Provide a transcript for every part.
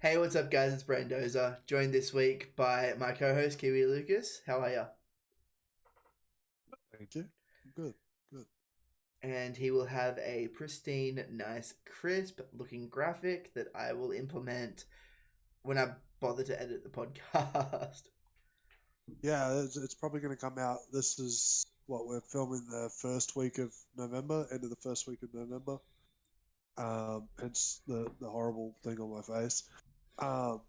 Hey, what's up, guys? It's Brandozer, joined this week by my co-host KiwiLucas. How are you? Thank you. Good, good. And he will have a pristine, nice, crisp-looking graphic that I will implement when I bother to edit the podcast. Yeah, it's probably going to come out. This is what we're filming the first week of November, end of the first week of November. Hence the horrible thing on my face. Um,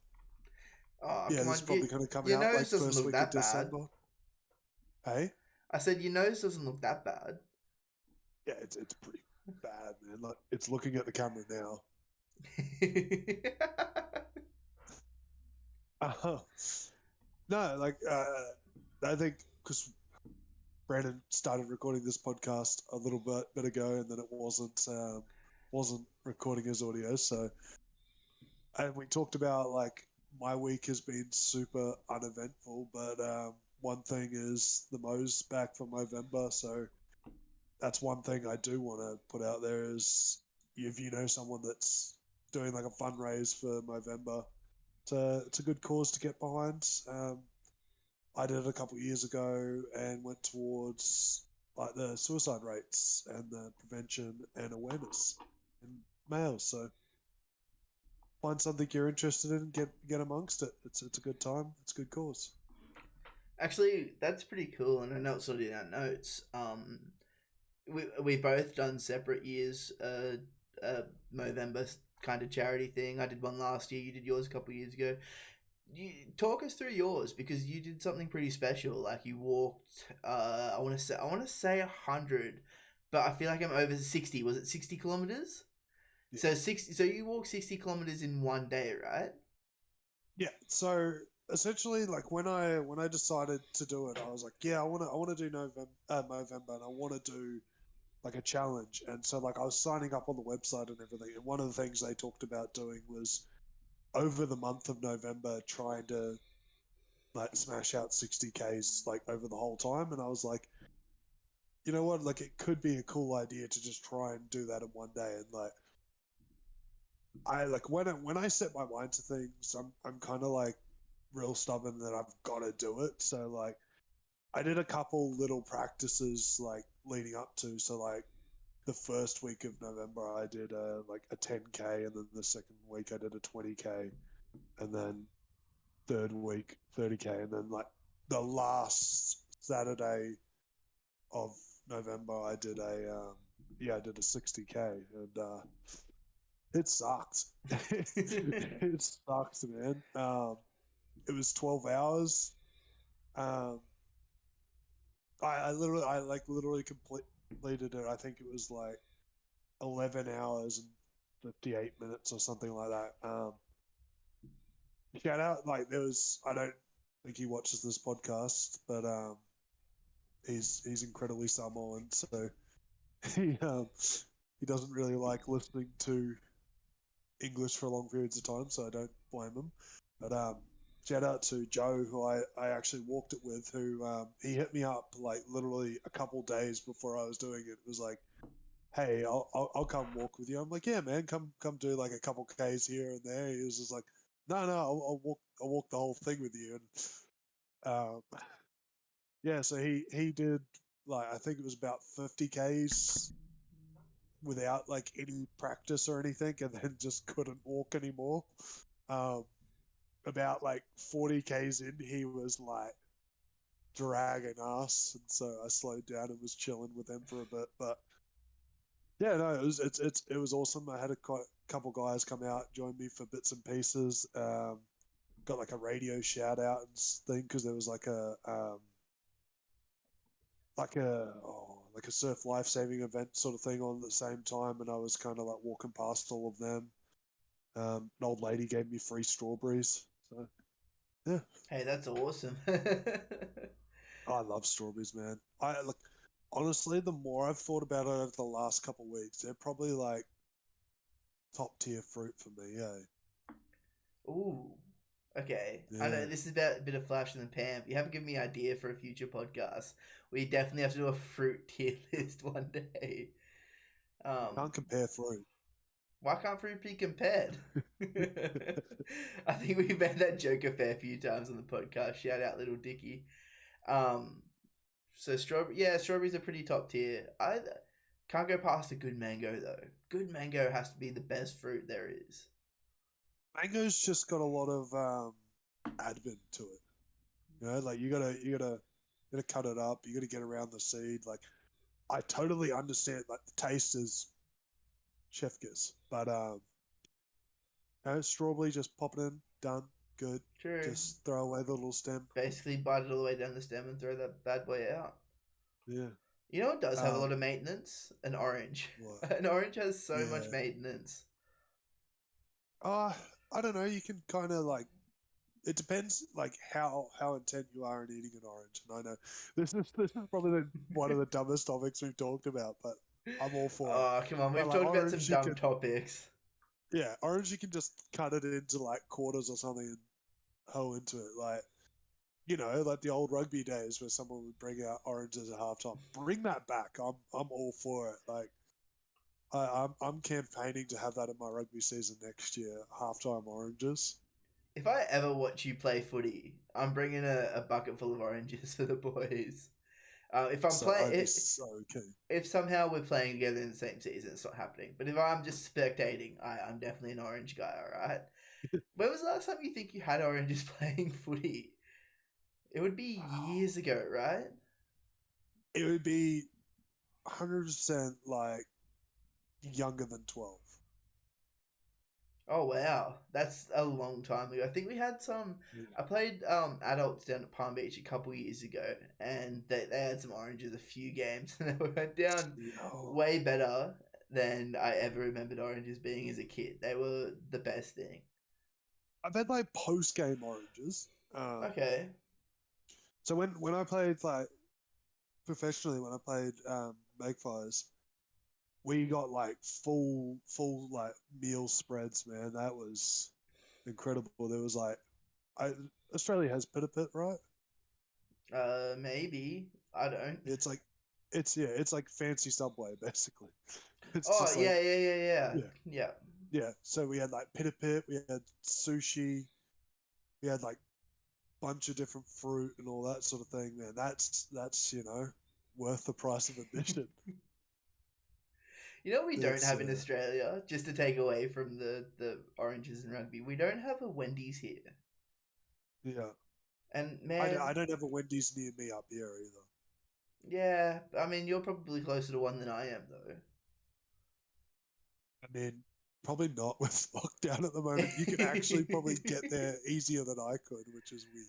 Oh, yeah, come this is on, probably going to come your out nose like doesn't first look week of that bad. December. Hey, I said your nose doesn't look that bad. yeah, it's pretty bad, man. Like it's looking at the camera now. Uh, no, I think because Brandon started recording this podcast a little bit ago, and then it wasn't recording his audio. So, and we talked about like my week has been super uneventful, but one thing is the Mo's back for November, so that's one thing I do want to put out there is if you know someone that's doing like a fundraise for November, it's a good cause to get behind. I did it a couple of years ago and went towards like the suicide rates and the prevention and awareness in males. So find something you're interested in, get amongst it. It's a good time. It's a good cause. Actually, that's pretty cool, and I know it's sort of in our notes. We've both done separate years. Movember kind of charity thing. I did one last year. You did yours a couple of years ago. You talk us through yours because you did something pretty special. Like you walked. I want to say 100, but I feel like I'm over 60. Was it 60 kilometers? Yeah, So 60. So you walk 60 kilometers in one day, right? yeah. So essentially, like when I decided to do it, I was like, yeah, I want to do November, and I want to do like a challenge. And so like I was signing up on the website and everything. And one of the things they talked about doing was over the month of November trying to like smash out 60Ks like over the whole time. And I was like, you know what? Like it could be a cool idea to just try and do that in one day. And like I like when I set my mind to things, I'm kind of like real stubborn that I've got to do it. So like I did a couple little practices like leading up to. So like the first week of November, I did like a 10K, and then the second week I did a 20K, and then third week 30K, and then like the last Saturday of November, I did a 60K, and it sucked. It sucked, man. It was 12 hours. Um, I like literally completed it. I think it was like 11 hours and 58 minutes or something like that. Shout out, like there was, I don't think he watches this podcast, but he's incredibly Samoan, so he um, he doesn't really like listening to English for long periods of time, so I don't blame him. But shout out to Joe, who I actually walked it with, who he hit me up like literally a couple days before I was doing it. It was like, hey, I'll come walk with you. I'm like, yeah, man, come do like a couple Ks here and there. He was just like, no, I'll walk the whole thing with you. And yeah, so he did like I think it was about 50Ks without like any practice or anything, and then just couldn't walk anymore. Um, about like 40Ks in, he was like dragging us, and so I slowed down and was chilling with him for a bit. But yeah, no, it was awesome. I had a couple guys come out, join me for bits and pieces. Got like a radio shout out and thing because there was like a surf life saving event sort of thing on at the same time, and I was kind of like walking past all of them. An old lady gave me free strawberries, so yeah, Hey, that's awesome. I love strawberries, man. I look honestly, the more I've thought about it over the last couple of weeks, they're probably like top tier fruit for me. Yeah, Ooh. Okay. I know yeah. this is about a bit of flash in the pan. But you haven't given me an idea for a future podcast. We definitely have to do a fruit tier list one day. Um, Can't compare fruit. Why can't fruit be compared? I think we've made that joke a fair few times on the podcast. Shout out, little Dicky. Um, so strawberry, yeah, strawberries are pretty top tier. I can't go past a good mango though. Good mango has to be the best fruit there is. Mango's just got a lot of admin to it. You know, like you gotta cut it up. You gotta get around the seed. Like I totally understand. Like the taste is chef kiss, but you know, strawberry just pop it in, done, good. True. Just throw away the little stem. Basically, bite it all the way down the stem and throw that bad boy out. Yeah. You know what does have a lot Um. of maintenance? An orange. What? An orange has so much Yeah. maintenance. I don't know. You can kind of like it depends like how intent you are in eating an orange. And I know this is probably one of the dumbest topics we've talked about, but I'm all for it. Oh, come on. But We've like talked about some orange, you dumb can topics. yeah, orange you can just cut it into like quarters or something and hoe into it. Like you know, like the old rugby days where someone would bring out oranges at halftime. Bring that back. I'm all for it. Like I'm campaigning to have that in my rugby season next year. Halftime oranges. If I ever watch you play footy, I'm bringing a bucket full of oranges for the boys. If I'm So I'd be playing, so keen. if somehow we're playing together in the same season, it's not happening. But if I'm just spectating, I'm definitely an orange guy. All right. When was the last time you think you had oranges playing footy? It would be years ago, right? It would be 100% like younger than 12. Oh wow, that's a long time ago. I think we had some. Yeah. I played adults down at Palm Beach a couple years ago, and they had some oranges a few games, and they went down Yo. way better than I ever remembered oranges being as a kid. They were the best thing. I've had like post game oranges. Okay. So when I played like professionally, when I played Magpies, we got like full like meal spreads, man. That was incredible. There was like I Australia has pita pit, right? Maybe I don't. It's like it's like fancy Subway basically. It's Oh just like yeah, yeah, yeah, yeah, yeah, yeah. yeah. So we had like pita pit, we had sushi, we had like bunch of different fruit and all that sort of thing. Man, that's worth the price of admission. You know what we don't It's have in Australia, just to take away from the oranges and rugby. We don't have a Wendy's here, yeah. and I man, don't have a Wendy's near me up here either. yeah. I mean, you're probably closer to one than I am, I mean, probably not with lockdown at the though. moment. You can actually probably get there easier than I could, which is weird.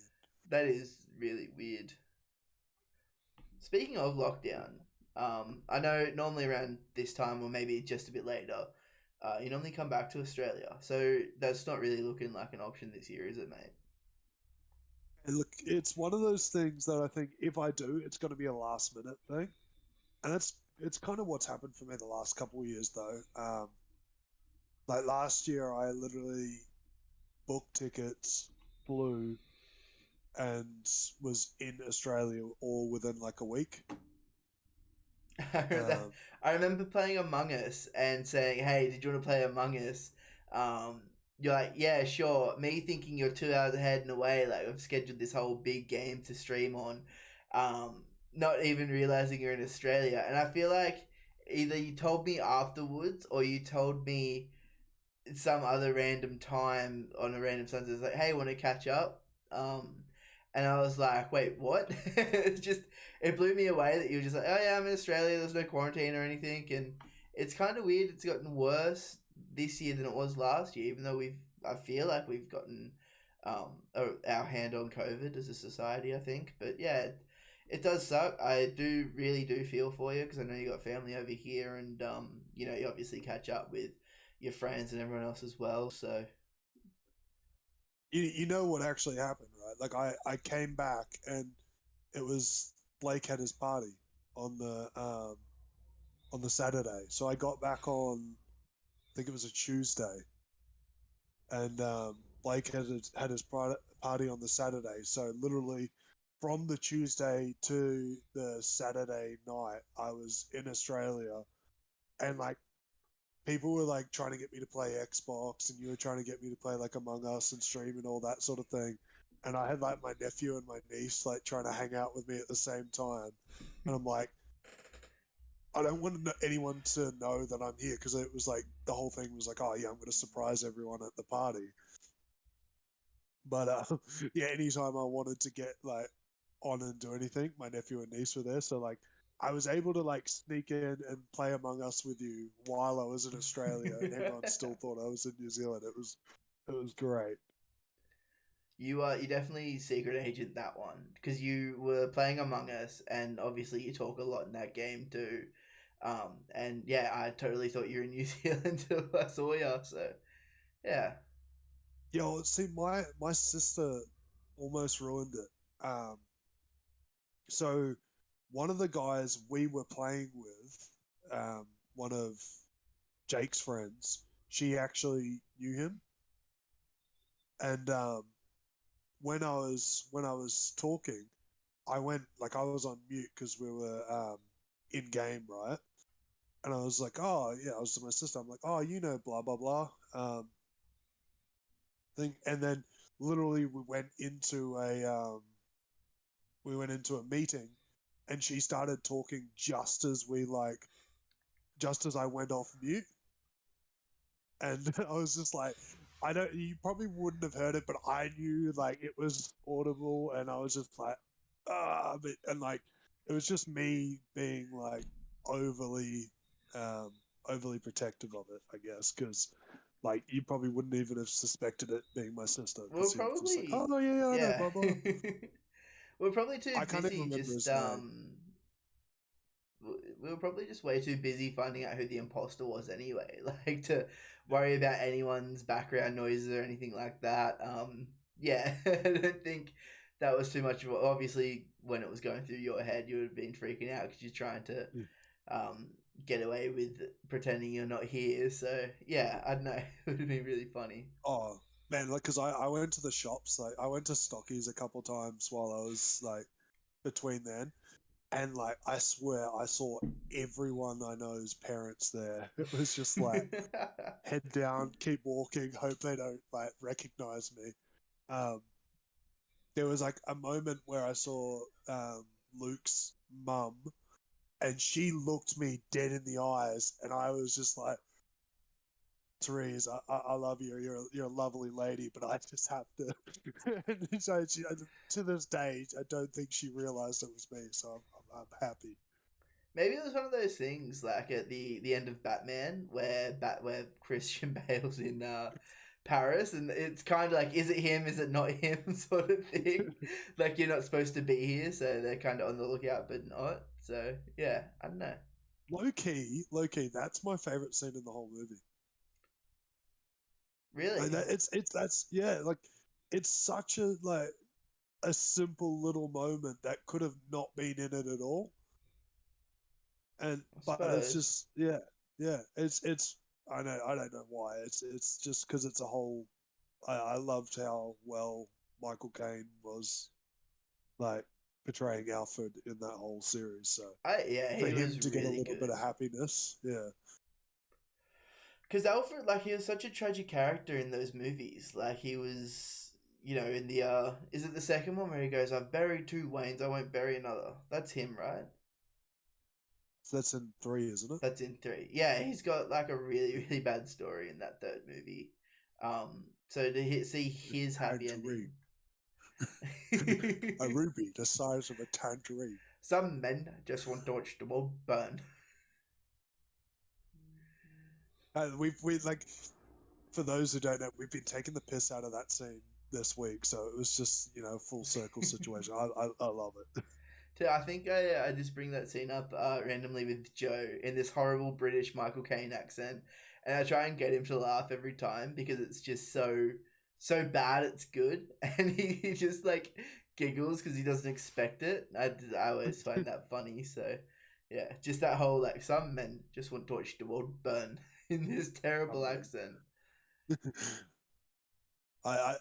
That is really weird. Speaking of lockdown, I know normally around this time or maybe just a bit later, you normally come back to Australia. So that's not really looking like an option this year, is it, mate? And look, it's one of those things that I think if I do, it's going to be a last minute thing, and it's kind of what's happened for me the last couple of years though. Like last year, I literally booked tickets, flew, and was in Australia all within like a week. Um, I remember playing Among Us and saying, "Hey, did you want to play Among Us?" Um, you're like, "Yeah, sure." Me thinking you're 2 hours ahead and away, like I've scheduled this whole big game to stream on, not even realizing you're in Australia. And I feel like either you told me afterwards or you told me some other random time on a random Sunday. It's like, "Hey, want to catch up?" And I was like, "Wait, what?" It's just it blew me away that you were just like, "Oh yeah, I'm in Australia. There's no quarantine or anything." And it's kind of weird. It's gotten worse this year than it was last year, even though I feel like we've gotten our hand on COVID as a society. I think, but yeah. It does suck. I do really do feel for you because I know you got family over here, and you obviously catch up with your friends and everyone else as well. So you know what actually happened, right? Like I came back and it was Blake had his party on the Saturday, so I got back on I think it was a Tuesday, and Blake had his party on the Saturday. So literally, from the Tuesday to the Saturday night, I was in Australia, and like people were like trying to get me to play Xbox, and you were trying to get me to play like Among Us and stream and all that sort of thing. And I had like my nephew and my niece like trying to hang out with me at the same time, and I'm like, I don't want anyone to know that I'm here because it was like the whole thing was like, oh yeah, I'm going to surprise everyone at the party. But yeah, anytime I wanted to get like on and do anything, my nephew and niece were there, so like I was able to like sneak in and play Among Us with you while I was in Australia, and everyone still thought I was in New Zealand. It was great. You definitely secret agent that one because you were playing Among Us, and obviously you talk a lot in that game too. And yeah, I totally thought you were in New Zealand until I saw you. So yeah. Yo, see, my sister almost ruined it. So one of the guys we were playing with, one of Jake's friends, she actually knew him, and when I was talking, I went like I was on mute because we were in game, right? And I was like, oh yeah, I was with my sister. I'm like, oh, blah blah blah thing, and then literally we went into a meeting, and she started talking just as I went off mute, and I was just like, I don't. You probably wouldn't have heard it, but I knew like it was audible, and I was just like, and like it was just me being like overly, um, overly protective of it, I guess, because like you probably wouldn't even have suspected it being my sister We're because he was just like, oh probably no, yeah, yeah, I know, yeah. blah blah. We're probably too I can't even busy remember just his name. we were probably just way too busy finding out who the imposter was anyway, like to worry about anyone's background noises or anything like that. Yeah, I don't think that was too much of obviously when it was going through your head, you would have been freaking out because you're trying to Yeah. um, get away with pretending you're not here. So yeah, I don't know. It would have been really funny. Oh man, like because I went to the shops, like I went to Stockies a couple times while I was like between then, and like I swear I saw everyone I know's parents there. It was just like head down, keep walking, hope they don't like recognize me. Um, there was like a moment where I saw Luke's mum, and she looked me dead in the eyes, and I was just like, Therese, I love you. You're a lovely lady, but I just have to. And so to this day, I don't think she realized it was me. So I'm happy. Maybe it was one of those things like at the end of Batman where Christian Bale's in Paris and it's kind of like is it him, is it not him sort of thing. Like you're not supposed to be here, so they're kind of on the lookout but not. So yeah, I don't know. Low key. That's my favorite scene in the whole movie. Like Really, that, it's that's yeah. Like it's such a simple little moment that could have not been in it at all. And I but it's suppose. just yeah. It's I don't know why. It's just because it's a whole. I loved how well Michael Caine was like portraying Alfred in that whole series. So I Yeah, for he him was to get a really little bit good. of happiness, yeah, Because Alfred, like, he was such a tragic character in those movies. Like, he was, in the, is it the second one where he goes, I've buried two Waynes, I won't bury another? That's him, right? so that's in three, isn't it? That's in three. Yeah, he's got, like, a really, really bad story in that third movie. So to see his happy ending. Tangerine, a ruby the size of a tangerine. Some men just want to watch the world burn. We like for those who don't know, we've been taking the piss out of that scene this week, so it was just full circle situation. I love it. I think I just bring that scene up randomly with Joe in this horrible British Michael Caine accent, and I try and get him to laugh every time because it's just so bad it's good, and he just like giggles because he doesn't expect it. I always find that funny. So yeah, just that whole like some men just want to watch the world burn in this terrible Oh, accent.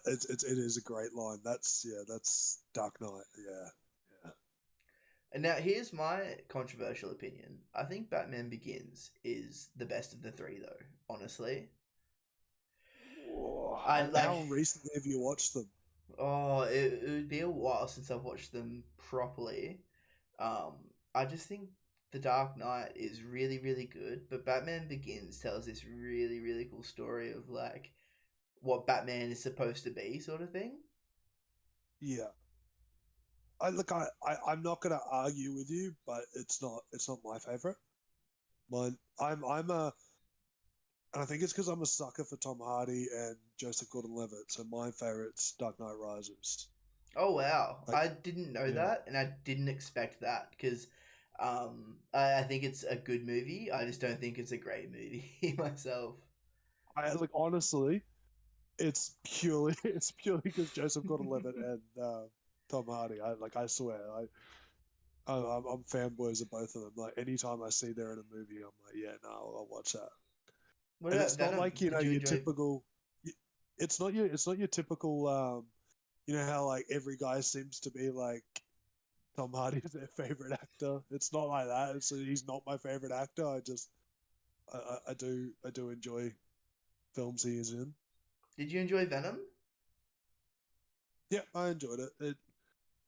it is a great line. That's Dark Knight. Yeah, yeah. And now here's my controversial opinion. I think Batman Begins is the best of the three, though. Honestly, I like. How recently have you watched them? Oh, it would be a while since I've watched them properly. Um, I just think The Dark Knight is really, really good, but Batman Begins tells this really, really cool story of like what Batman is supposed to be, sort of thing. Yeah. I look. I'm not going to argue with you, but it's not my favorite. Mine. I'm a, and I think it's because I'm a sucker for Tom Hardy and Joseph Gordon-Levitt. So my favorite's Dark Knight Rises. Oh wow, Like, I didn't know yeah. that, and I didn't expect that because I think it's a good movie. I just don't think it's a great movie myself. I like honestly, it's purely it's purely because Joseph Gordon-Levitt and Tom Hardy. I swear, I'm fanboys of both of them. Like anytime I see they're in a movie, I'm like, yeah, no, I'll watch that. What And about it's not like Venom? Did you your enjoy? typical. It's not your typical. You know how like every guy seems to be like Tom Hardy is their favorite actor. It's not like that. He's not my favorite actor. I do enjoy films he is in. Did you enjoy Venom? Yeah, I enjoyed it. It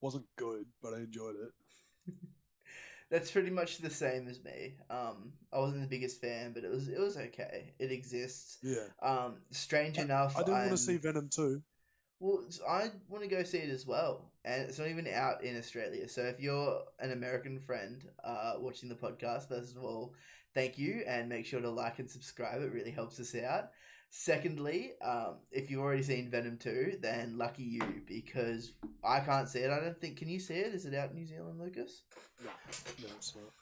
wasn't good, but I enjoyed it. That's pretty much the same as me. I wasn't the biggest fan, but it was okay. It exists. Yeah, Strange I, enough, I do want to see I'm Venom too. well. I want to go see it as well, and it's not even out in Australia. So if you're an American friend watching the podcast, first of all, thank you, and make sure to like and subscribe. It really helps us out. Secondly, if you've already seen Venom 2, then lucky you because I can't see it. I don't think. Can you see it? Is it out in New Zealand, Lucas? No, no, it's not.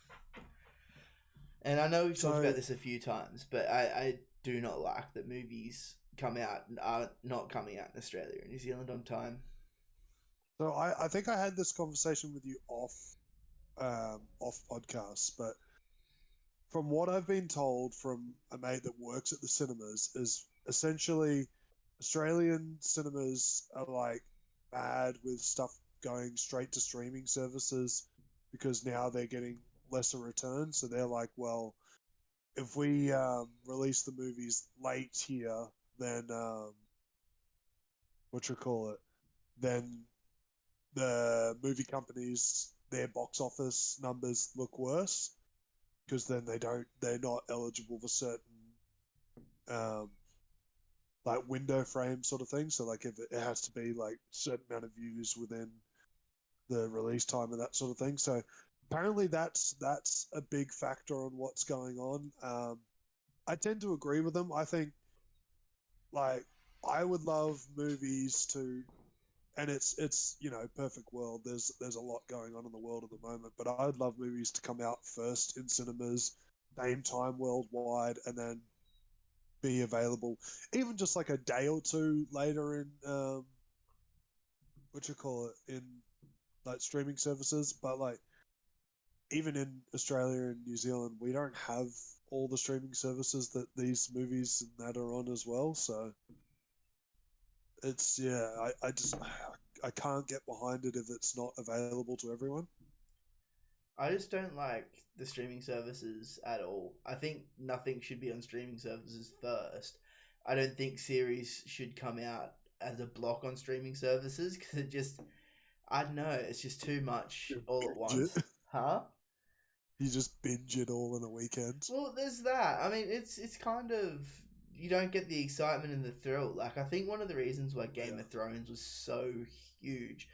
And I know we've talked So, about this a few times, but I do not like that movies come out and are not coming out in Australia and New Zealand on time. so I think I had this conversation with you off podcasts, but from what I've been told from a mate that works at the cinemas, is essentially Australian cinemas are like mad with stuff going straight to streaming services because now they're getting lesser returns. So they're like, well, if we release the movies late here, then what you call it, then the movie companies their box office numbers look worse because then they're not eligible for certain um, like window frame sort of thing. So like if it has to be like a certain amount of views within the release time and that sort of thing. So apparently that's a big factor on what's going on. I tend to agree with them. I think like I would love movies to, and it's perfect world. There's a lot going on in the world at the moment, but I'd love movies to come out first in cinemas, same time worldwide, and then be available even just like a day or two later in what you call it, in like streaming services. But like even in Australia and New Zealand, we don't have all the streaming services that these movies and that are on as well. So it's yeah, I just I can't get behind it if it's not available to everyone. I just don't like the streaming services at all. I think nothing should be on streaming services first. I don't think series should come out as a block on streaming services because I don't know, it's just too much You all at binge it. once. Huh? You just binge it all in a weekend. Well, there's that. I mean, it's kind of you don't get the excitement and the thrill. Like I think one of the reasons why Game Yeah. of Thrones was so huge,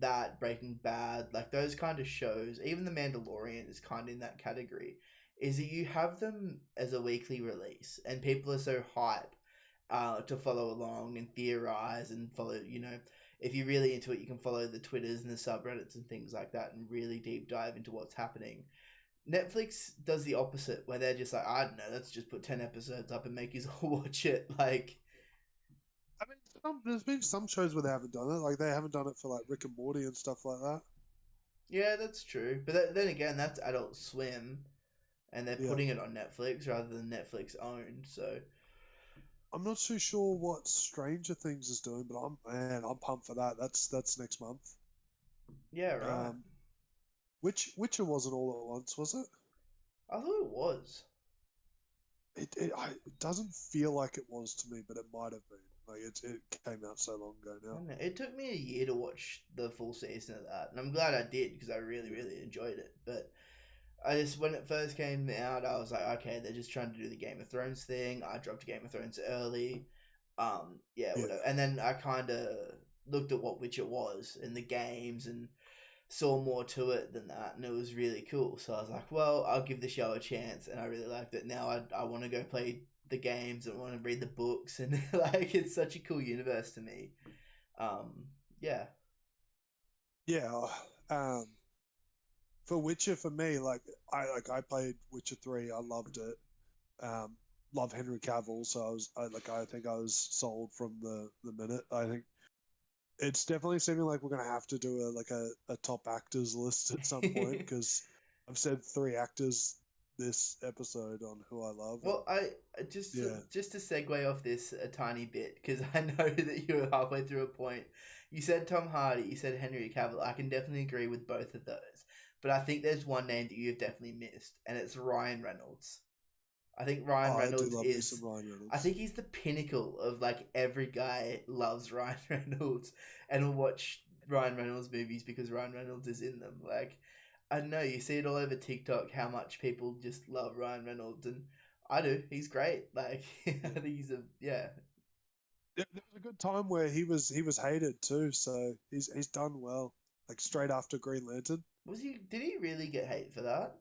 that Breaking Bad, like those kind of shows, even The Mandalorian is kind of in that category, is that you have them as a weekly release, and people are so hype, to follow along and theorize and follow. If you're really into it, you can follow the Twitters and the subreddits and things like that, and really deep dive into what's happening. Netflix does the opposite, where they're just like, I don't know, let's just put 10 episodes up and make you all watch it. Like, I mean, there's been some shows where they haven't done it. Like they haven't done it for like Rick and Morty and stuff like that. yeah, that's true. But then again, that's Adult Swim, and they're Yeah. putting it on Netflix rather than Netflix owned. So I'm not too sure what Stranger Things is doing, but I'm pumped for that. That's next month. yeah, right. Um, Which Witcher wasn't all at once, was it? I thought it was. It doesn't feel like it was to me, but it might have been. Like it came out so long ago I now. don't know. It took me a year to watch the full season of that, and I'm glad I did because I really, Yeah, really enjoyed it. But I just, when it first came out, I was like, okay, they're just trying to do the Game of Thrones thing. I dropped Game of Thrones early. Yeah, yeah, whatever. And then I kind of looked at what Witcher was in the games and saw more to it than that, and it was really cool. So I was like, well, I'll give the show a chance, and I really liked it. Now I want to go play the games and want to read the books, and like it's such a cool universe to me. Um, yeah, yeah. Um, for Witcher, for me, I played Witcher 3. I loved it. Um, love Henry Cavill, so I think I was sold from the minute. I think it's definitely seeming like we're gonna have to do a top actors list at some point because I've said three actors this episode on who I love, and well, I just yeah, just to segue off this a tiny bit because I know that you were halfway through a point. You said Tom Hardy, you said Henry Cavill. I can definitely agree with both of those, but I think there's one name that you've definitely missed, and it's Ryan Reynolds. I think Ryan oh, I do Reynolds love me some is. Ryan I Reynolds. think he's the pinnacle of like every guy loves Ryan Reynolds and will watch Ryan Reynolds movies because Ryan Reynolds is in them. Like, I don't know, you see it all over TikTok how much people just love Ryan Reynolds, and I do. He's great. Like, I Yeah. think he's a yeah. There was a good time where he was hated too, so he's done well. Like straight after Green Lantern. Was he? Did he really get hate for that?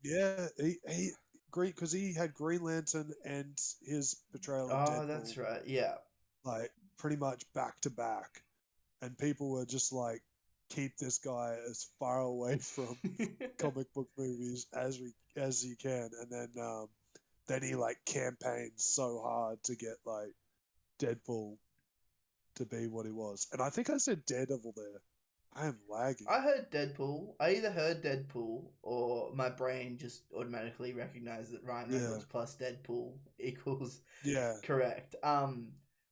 Yeah, he Green because he had Green Lantern and his portrayal of Oh, Deadpool that's right. Yeah. like pretty much back to back, and people were just like, keep this guy as far away from comic book movies as you can, and then he like campaigned so hard to get like Deadpool to be what he was, and I think I said Daredevil there. I am lagging. I heard Deadpool. I either heard Deadpool or my brain just automatically recognized that Ryan Yeah, Reynolds plus Deadpool equals yeah, correct.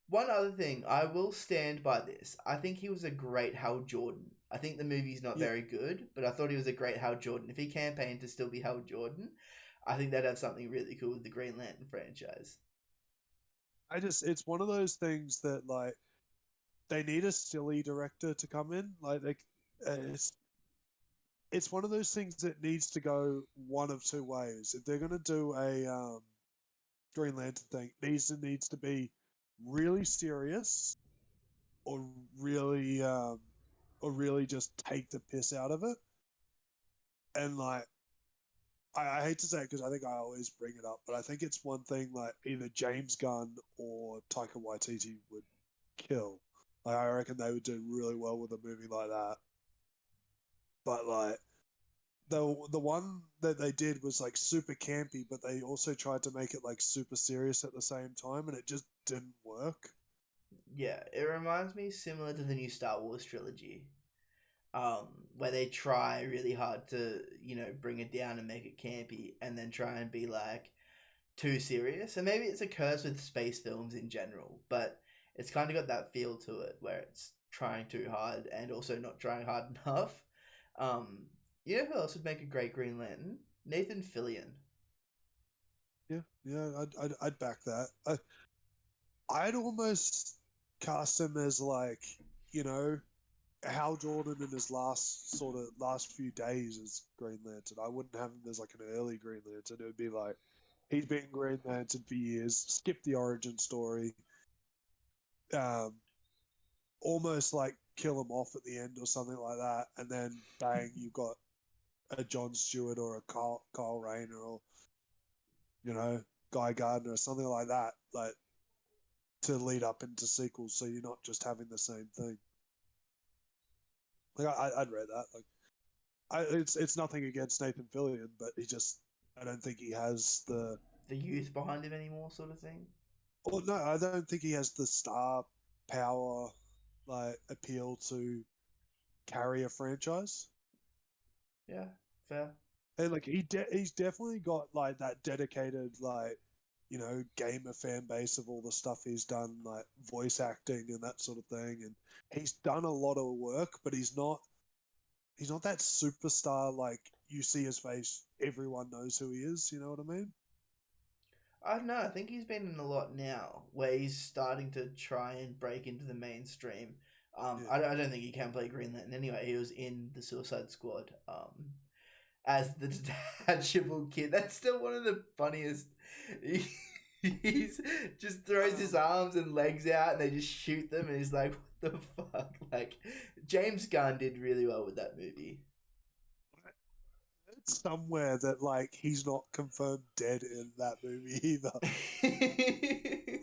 One other thing, I will stand by this. I think he was a great Hal Jordan. I think the movie's not yeah. very good, but I thought he was a great Hal Jordan. If he campaigned to still be Hal Jordan, I think that'd have something really cool with the Green Lantern franchise. It's one of those things that like they need a silly director to come in. It's one of those things that needs to go one of two ways. If they're going to do a Green Lantern thing, it needs to be really serious or really or really just take the piss out of it. And like I hate to say it because I think I always bring it up, but I think it's one thing like either James Gunn or Taika Waititi would kill. Like I reckon they would do really well with a movie like that. But like the one that they did was like super campy, but they also tried to make it like super serious at the same time, and it just didn't work. Yeah, it reminds me similar to the new Star Wars trilogy. um, where they try really hard to bring it down and make it campy, and then try and be like too serious. And maybe it's a curse with space films in general, but it's kind of got that feel to it where it's trying too hard and also not trying hard enough. Um, you know who else would make a great Green Lantern? Nathan Fillion. Yeah, yeah, I'd back that. I'd almost cast him as like you know Hal Jordan in his last few days as Green Lantern. I wouldn't have him as like an early Green Lantern. It would be like he's been Green Lantern for years. Skip the origin story. Um, almost like kill him off at the end or something like that, and then bang, you've got a John Stewart or a Kyle Rayner or you know Guy Gardner or something like that, like to lead up into sequels, so you're not just having the same thing. Like I'd read that. Like it's nothing against Nathan Fillion, but I don't think he has the. The youth behind him anymore, sort of thing. Well, no, I don't think he has the star power, like appeal to carry a franchise. Yeah, fair. And like he's definitely got like that dedicated like gamer fan base of all the stuff he's done, like voice acting and that sort of thing. And he's done a lot of work, but he's not that superstar like you see his face, everyone knows who he is. You know what I mean? I don't know. I think he's been in a lot now, where he's starting to try and break into the mainstream. Yeah. I don't think he can play Green Lantern anyway. He was in the Suicide Squad as the detachable kid. That's still one of the funniest. He's just throws his arms and legs out, and they just shoot them, and he's like, "What the fuck?" Like, James Gunn did really well with that movie. It's somewhere that like he's not confirmed dead in that movie either.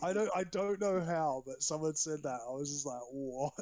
I don't know how, but someone said that. I was just like, what?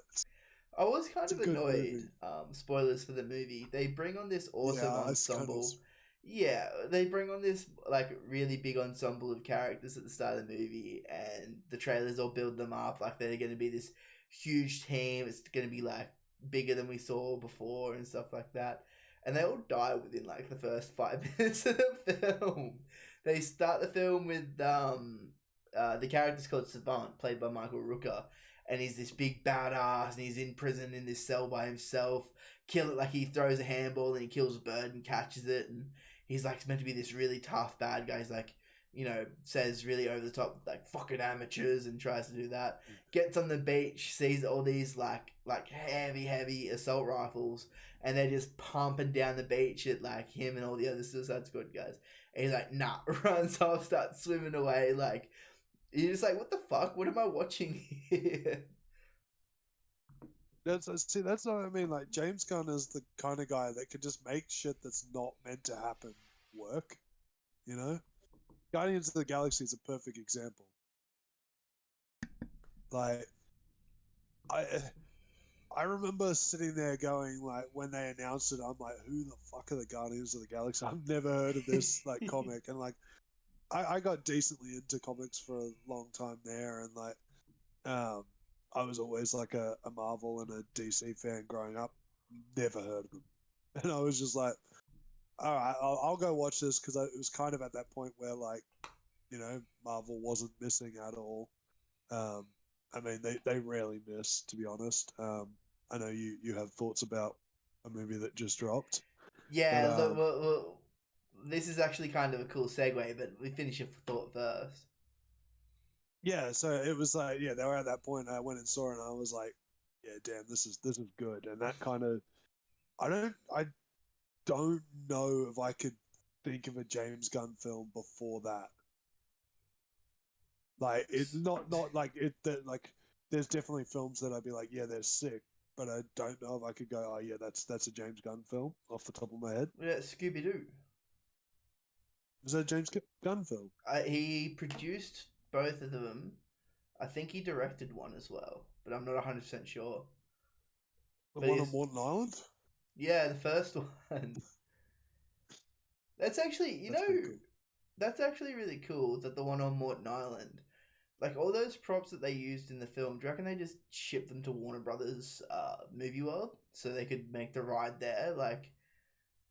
I was kind It's a of good annoyed. movie. Spoilers for the movie. They bring on this awesome Yeah, it's kind of. ensemble. Yeah, they bring on this like really big ensemble of characters at the start of the movie, and the trailers all build them up like they're going to be this huge team. It's going to be like bigger than we saw before and stuff like that. And they all die within like the first 5 minutes of the film. They start the film with the character's called Savant, played by Michael Rooker, and he's this big badass, and he's in prison in this cell by himself. Kill it like he throws a handball and he kills a bird and catches it, and he's like meant to be this really tough bad guy. He's like, says really over the top like fucking amateurs and tries to do that. Gets on the beach, sees all these like heavy assault rifles, and they're just pumping down the beach at like him and all the other Suicide Squad guys. And he's like, nah, runs off, starts swimming away. Like, you're just like, what the fuck? What am I watching here? That's what I mean. Like James Gunn is the kind of guy that can just make shit that's not meant to happen work. You know, Guardians of the Galaxy is a perfect example. Like I I remember sitting there going like when they announced it, I'm like, who the fuck are the Guardians of the Galaxy? I've never heard of this like comic, and like I got decently into comics for a long time there, and like um, I was always like a Marvel and a DC fan growing up. Never heard of them, and I was just like, all right, I'll go watch this because it was kind of at that point where like Marvel wasn't missing at all. Um, I mean, they rarely miss, to be honest. I know you have thoughts about a movie that just dropped, but Yeah, look, well, this is actually kind of a cool segue, but we finish your thought first. yeah. So it was like, yeah, they were at that point. I went and saw it, and I was like, yeah, damn, this is good. And that kind of, I don't know if I could think of a James Gunn film before that. Like it, not like it that like. There's definitely films that I'd be like, yeah, they're sick, but I don't know if I could go, oh yeah, that's a James Gunn film off the top of my head. Yeah, Scooby Doo. Is that a James Gunn film? He produced both of them. I think he directed one as well, but I'm not 100% sure. The But one on he's, Morton Island? yeah, the first one. That's actually, That's pretty cool. that's actually really cool that the one on Morton Island, like all those props that they used in the film, do you reckon they just shipped them to Warner Brothers Movie World so they could make the ride there? Like,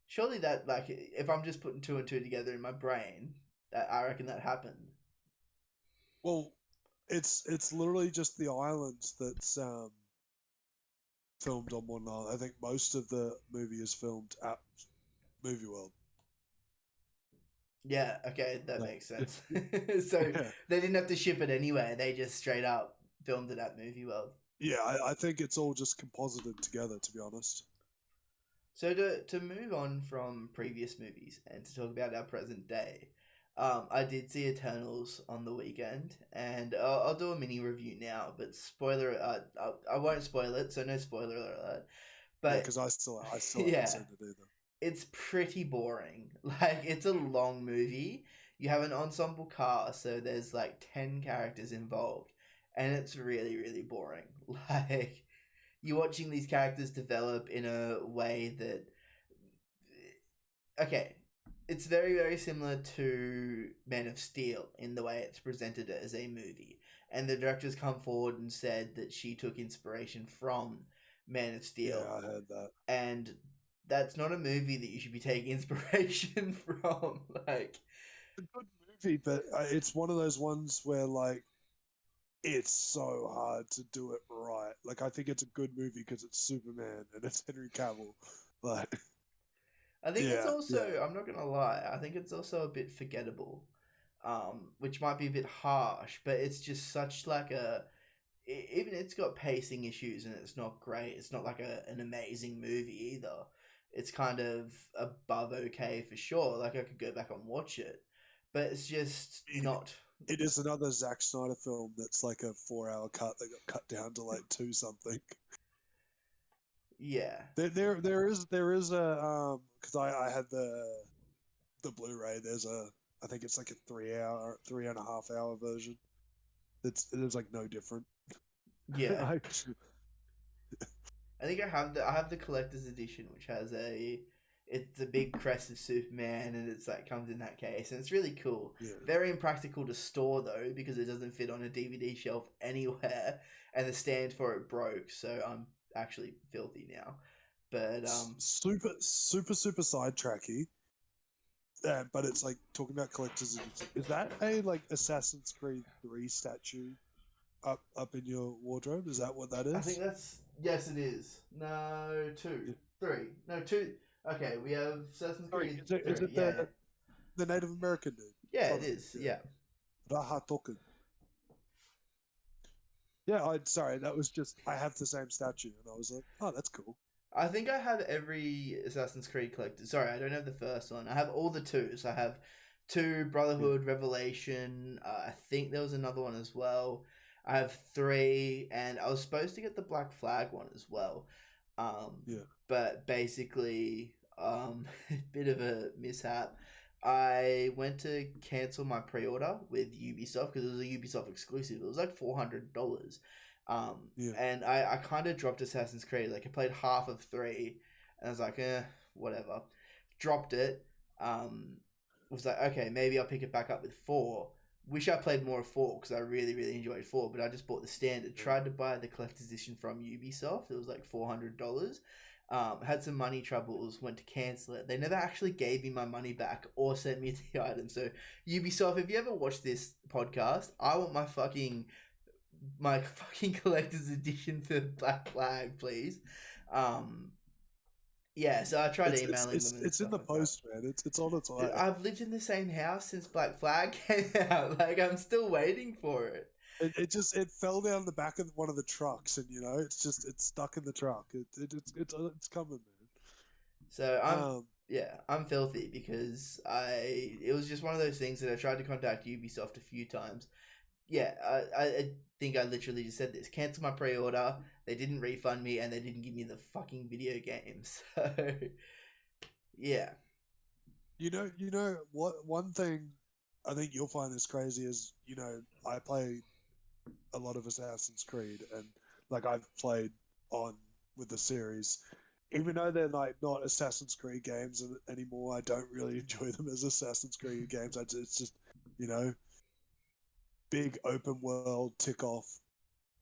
surely that, like, if I'm just putting two and two together in my brain, that I reckon that happened. Well, it's literally just the islands that's filmed on Morton Island. I think most of the movie is filmed at Movie World. Yeah, okay, that Like, makes sense. So yeah, they didn't have to ship it anywhere. They just straight up filmed it at Movie World. yeah. I think it's all just composited together, to be honest. So to move on from previous movies and to talk about our present day, I did see Eternals on the weekend, and I'll do a mini review now. But spoiler, I won't spoil it, so no spoiler alert. Yeah, But because I still haven't yeah, seen it either. it's pretty boring. Like, it's a long movie. You have an ensemble cast, so there's like 10 characters involved, and it's really boring. Like, you're watching these characters develop in a way that, okay, it's very similar to Man of Steel in the way it's presented as a movie. And the directors come forward and said that she took inspiration from Man of Yeah, Steel, I heard that. and that's not a movie that you should be taking inspiration from. Like, It's a good movie, but it's one of those ones where like it's so hard to do it right. Like I think it's a good movie because it's Superman and it's Henry Cavill, Like, I think it's yeah, also, yeah, I'm not gonna lie, I think it's also a bit forgettable, which might be a bit harsh, but it's just such like even it's got pacing issues and it's not great. It's not like an amazing movie either. It's kind of above okay for sure. Like I could go back and watch it, but it's just it, not. it is another Zack Snyder film that's like a 4 hour cut that got cut down to like two something. Yeah, There is a because I had the Blu-ray. I think it's like a 3 hour, 3.5 hour version. It's like no different. yeah. I, I think I have the collector's edition, which has it's a big crest of Superman, and it's like comes in that case, and it's really cool. yeah, Very impractical to store though, because it doesn't fit on a DVD shelf anywhere, and the stand for it broke, so I'm actually filthy now. But super sidetracky. But it's like talking about collector's edition. Is that a like Assassin's Creed 3 statue up in your wardrobe? Is that what that I think is? that's yes, it is. No, two, Yeah. three, no two. Okay, we have Assassin's Sorry, Creed is 3. it Yeah, yeah, the Native American dude yeah. It from is. yeah. Yeah. Raha Token. Yeah, sorry, that was just I have the same statue, and I was like, oh, that's cool. I think I have every Assassin's Creed collected. Sorry, I don't have the first one. I have all the twos. I have two Yeah, Brotherhood, Revelation. I think there was another one as well. I have three, and I was supposed to get the Black Flag one as well. Um, yeah, but basically, a bit of a mishap. I went to cancel my pre-order with Ubisoft because it was a Ubisoft exclusive. It was like $400. yeah, And I kind of dropped Assassin's Creed. Like I played half of 3, and I was like, whatever. Dropped it. Was like, okay, maybe I'll pick it back up with 4. Wish I played more of 4 because I really, really enjoyed 4. But I just bought the standard. yeah. Tried to buy the collector's edition from Ubisoft. It was like $400. Had some money troubles. Went to cancel it. They never actually gave me my money back or sent me the item. So Ubisoft, if you ever watch this podcast, I want my fucking collector's edition for Black Flag, please. Um, yeah, so I tried emailing them and It's in stuff the like that. post, man. It's on its way. I've lived in the same house since Black Flag came out. Like I'm still waiting for it. It fell down the back of one of the trucks, and it's stuck in the truck. It's coming, So man. I'm filthy because it was just one of those things that I tried to contact Ubisoft a few times. Yeah, I think I literally just said this. Cancel my pre-order. They didn't refund me, and they didn't give me the fucking video game. So, yeah. You know what? One thing I think you'll find this crazy is I play a lot of Assassin's Creed, and like I've played on with the series, even though they're like not Assassin's Creed games anymore. I don't really enjoy them as Assassin's Creed games. It's just you know big open world tick off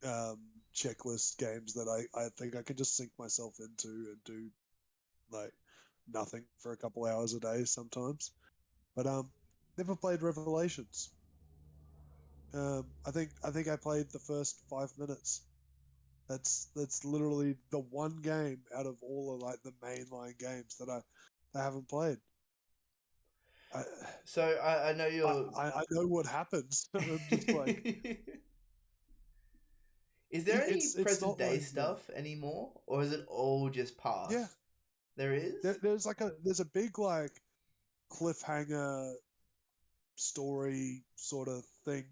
um, checklist games that I think I can just sink myself into and do like nothing for a couple hours a day sometimes. But never played Revelations. I think I played the first 5 minutes. That's literally the one game out of all of like the mainline games that I haven't played. I So I know you're. I know what happens. I'm just like Is there any it's present not day like stuff anymore, or is it all just yeah. past? There is. There's a big like cliffhanger story sort of thing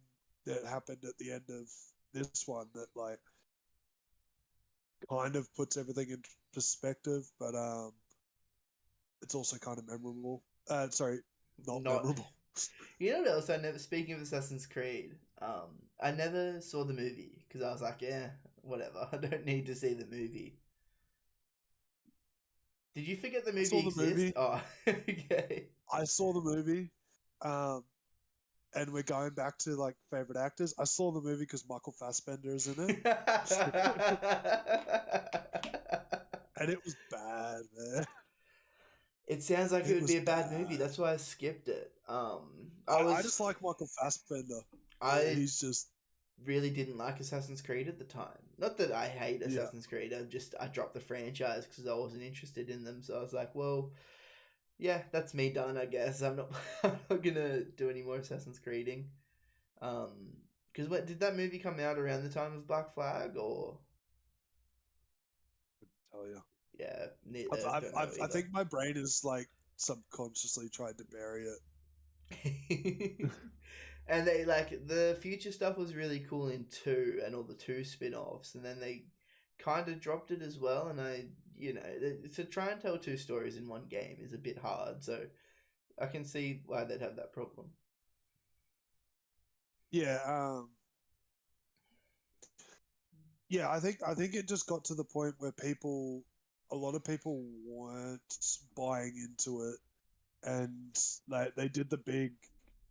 that happened at the end of this one that like kind of puts everything in perspective, but it's also kind of memorable. Sorry, not Not. memorable. You know what else I never. Speaking of Assassin's Creed, I never saw the movie because I was like, yeah, whatever. I don't need to see the movie. Did you forget the I movie saw the exists? movie. Oh, okay. I saw the movie. Um, and we're going back to like favorite actors. I saw the movie because Michael Fassbender is in it, and it was bad, man. It sounds like it It would be was a bad movie. bad. That's why I skipped it. I I was just like Michael Fassbender. I He's just really didn't like Assassin's Creed at the time. Not that I hate Yeah. Assassin's Creed. I dropped the franchise because I wasn't interested in them. So I was like, well, yeah, that's me done. I guess I'm not. I'm not gonna do any more Assassin's Creeding. Because what did that movie come out around the time of Black Flag or? Tell you. Yeah, neither. Don't know I either. think my brain is like subconsciously tried to bury And they like the future stuff was really cool in two and all the two spin-offs, and then they kind of dropped it as well. And to try and tell two stories in one game is a bit hard, so I can see why they'd have that problem. Yeah, yeah. I think it just got to the point where a lot of people weren't buying into it, and they did the big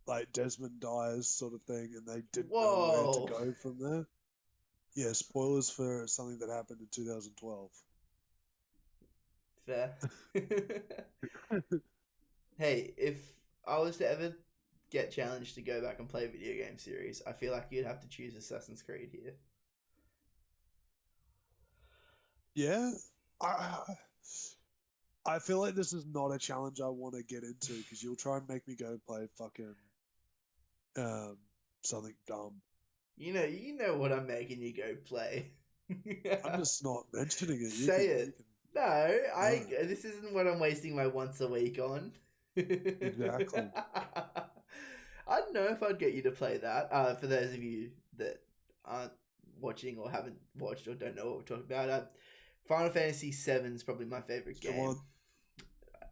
like Desmond dies sort of thing, and they didn't know where to Whoa, go from there. Yeah, spoilers for something that happened in 2012. fair. Hey, if I was to ever get challenged to go back and play a video game series, I feel like you'd have to choose Assassin's Creed here. Yeah, I I feel like this is not a challenge I want to get into because you'll try and make me go play fucking um something dumb. You know what I'm making you go play. I'm just not mentioning it. Say You it. can No, no, This isn't what I'm wasting my once a week on. exactly. I don't know if I'd get you to play that. For those of you that aren't watching or haven't watched or don't know what we're talking about, Final Fantasy VII is probably my favorite Go on. game.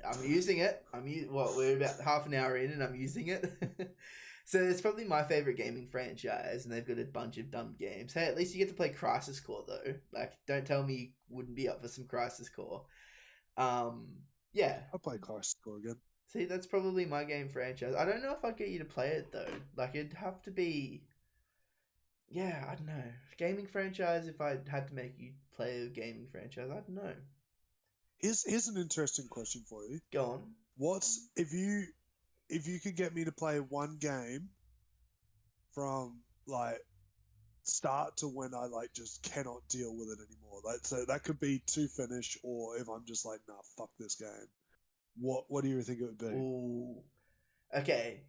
I'm using it. We're about half an hour in and I'm using it. So it's probably my favorite gaming franchise, and they've got a bunch of dumb games. Hey, at least you get to play Crisis Core though. Like, don't tell me you wouldn't be up for some Crisis Core. Um, yeah. I'll play Crisis Core again. See, that's probably my game franchise. I don't know if I'd get you to play it though. Like, it'd have to be. Yeah, I don't know. Gaming franchise. If I had to make you play a gaming franchise, I don't know. Here's an interesting question for you. Go on. What's if you could get me to play one game from like start to when I like just cannot deal with it anymore. Like so that could be to finish, or if I'm just like, nah, fuck this game. What do you think it would be? Ooh. Okay.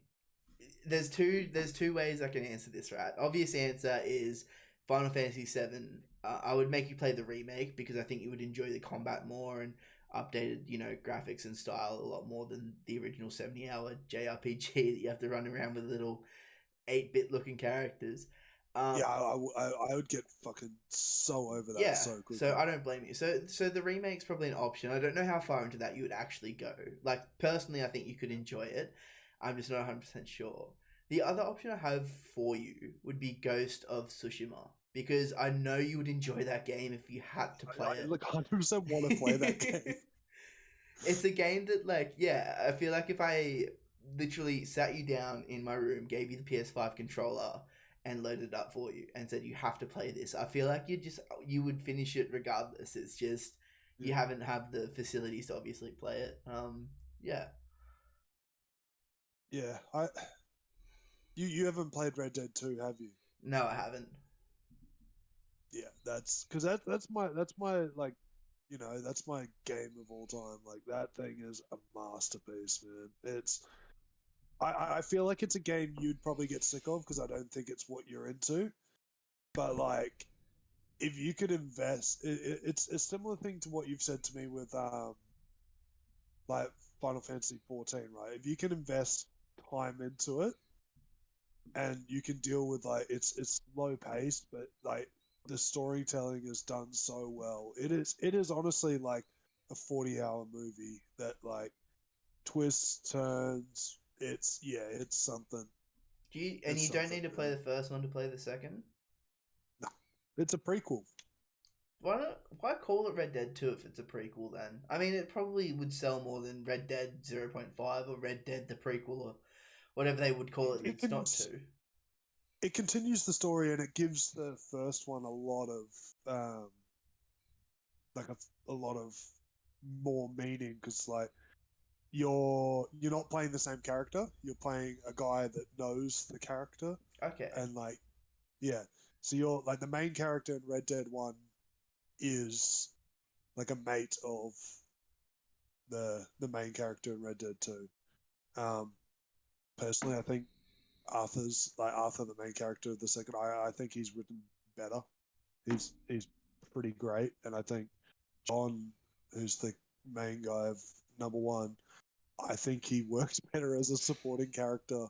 There's two ways I can answer this, right? Obvious answer is Final Fantasy VII. I would make you play the remake because I think you would enjoy the combat more and updated, graphics and style a lot more than the original 70-hour JRPG that you have to run around with little 8-bit looking characters. Yeah, Um, I would get fucking so over that yeah, so so quickly. I don't blame you. So the remake's probably an option. I don't know how far into that you would actually go. Like personally, I think you could enjoy it. I'm just not 100% sure. The other option I have for you would be Ghost of Tsushima because I know you would enjoy that game if you had to play I it. like 100% want to play that game. It's a game that I feel like if I literally sat you down in my room, gave you the PS5 controller and loaded it up for you and said you have to play this, I feel like you would finish it regardless. It's just you Yeah, haven't have the facilities to obviously play it. Yeah. yeah. You haven't played Red Dead 2, have you? No, I haven't. Yeah, that's because that's my like, you know, that's my game of all time. Like that thing is a masterpiece, man. I feel like it's a game you'd probably get sick of because I don't think it's what you're into. But like, if you could invest, it's a similar thing to what you've said to me with like Final Fantasy 14, right? If you can invest time into it and you can deal with like it's low paced, but like the storytelling is done so well. It is honestly like a 40-hour movie that like twists, turns. It's something. And It's you don't something, need to play man. the first one to play the second? No, it's a prequel. Why call it Red Dead 2 if it's a prequel then? I mean, it probably would sell more than Red Dead 0.5 or Red Dead the prequel or whatever they would call it It that's can not 2. it continues the story and it gives the first one a lot of like a lot of more meaning because like you're not playing the same character. You're playing a guy that knows the character, Okay. and like Yeah. So you're like the main character in Red Dead 1 is like a mate of the main character in Red Dead 2. Um, Personally, I think Arthur, the main character of the second. I think he's written better. He's pretty great, and I think John, who's the main guy of number one, I think he works better as a supporting character.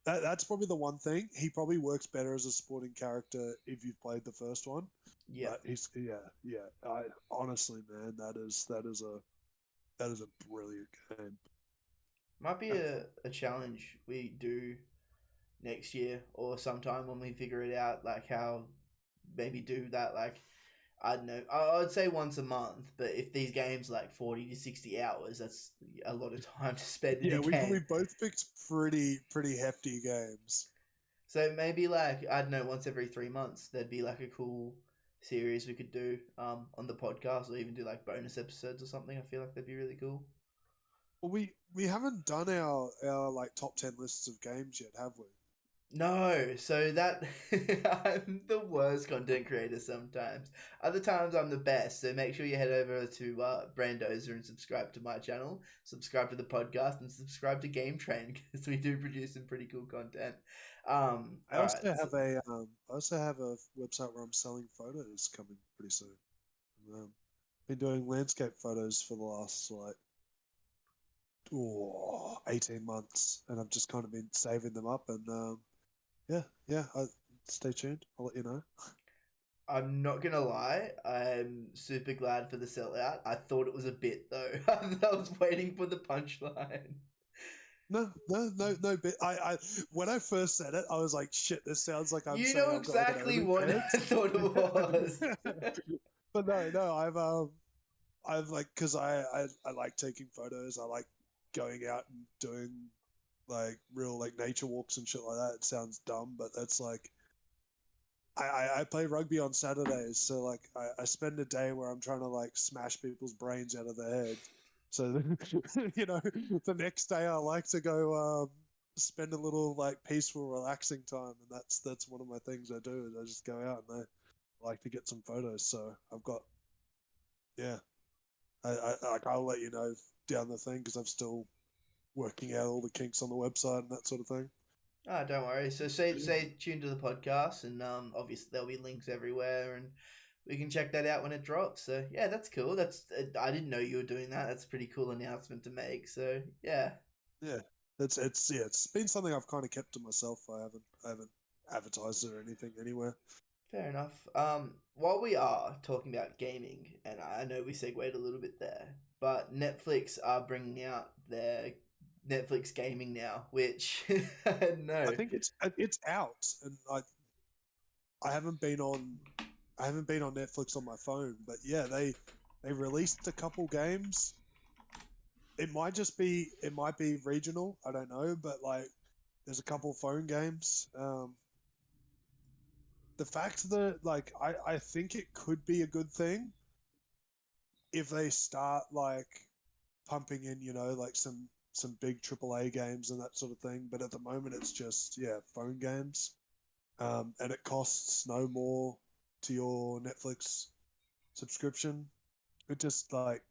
That's probably the one thing. He probably works better as a supporting character if you've played the first one. Yeah. But yeah. I honestly, man, that is a brilliant game. Might be a challenge we do next year or sometime when we figure it out, like how maybe do that, like I don't know, I'd say once a month, but if these games like 40 to 60 hours, that's a lot of time to spend in Yeah, a we game. both picked pretty hefty games. So maybe like, I don't know, once every 3 months, there'd be like a cool series we could do on the podcast, or even do like bonus episodes or something. I feel like that'd be really cool. Well, we haven't done our like top 10 lists of games yet, have we? No, so that I'm the worst content creator sometimes. Other times I'm the best. So make sure you head over to Brandozer and subscribe to my channel, subscribe to the podcast, and subscribe to Game Train because we do produce some pretty cool content. I All right. also have I also have a website where I'm selling photos coming pretty soon. Been doing landscape photos for the last like 18 months, and I've just kind of been saving them up, and stay tuned. I'll let you know. I'm not gonna lie, I'm super glad for the sellout. I thought it was a bit though. I was waiting for the punchline. No. But I when I first said it, I was like, "Shit, this sounds like I'm You saying know I've got like an exactly what I OnlyFans." thought it was. But no, I've like because I like taking photos. I like going out and doing like real like nature walks and shit like that. It sounds dumb, but that's like I play rugby on Saturdays, so like I spend a day where I'm trying to like smash people's brains out of their heads. So the next day I like to go spend a little like peaceful, relaxing time, and that's one of my things I do. Is I just go out and I like to get some photos. So I've got yeah, I'll let you know down the thing because I'm still working out all the kinks on the website and that sort of thing. Ah, don't worry. So stay tuned to the podcast, and obviously there'll be links everywhere, and we can check that out when it drops. So yeah, that's cool. That's I didn't know you were doing that. That's a pretty cool announcement to make. So yeah, Yeah, it's been something I've kind of kept to myself. I haven't advertised it or anything anywhere. fair enough. While we are talking about gaming, and I know we segued a little bit there, but Netflix are bringing out their Netflix gaming now, which I no. think it's out, and I haven't been on I haven't been on Netflix on my phone, but yeah, they released a couple games. It might be regional. I don't know, but like there's a couple phone games. The fact that like I think it could be a good thing if they start like pumping in, like some big AAA games and that sort of thing. But at the moment, it's just phone games, and it costs no more to your Netflix subscription. It just like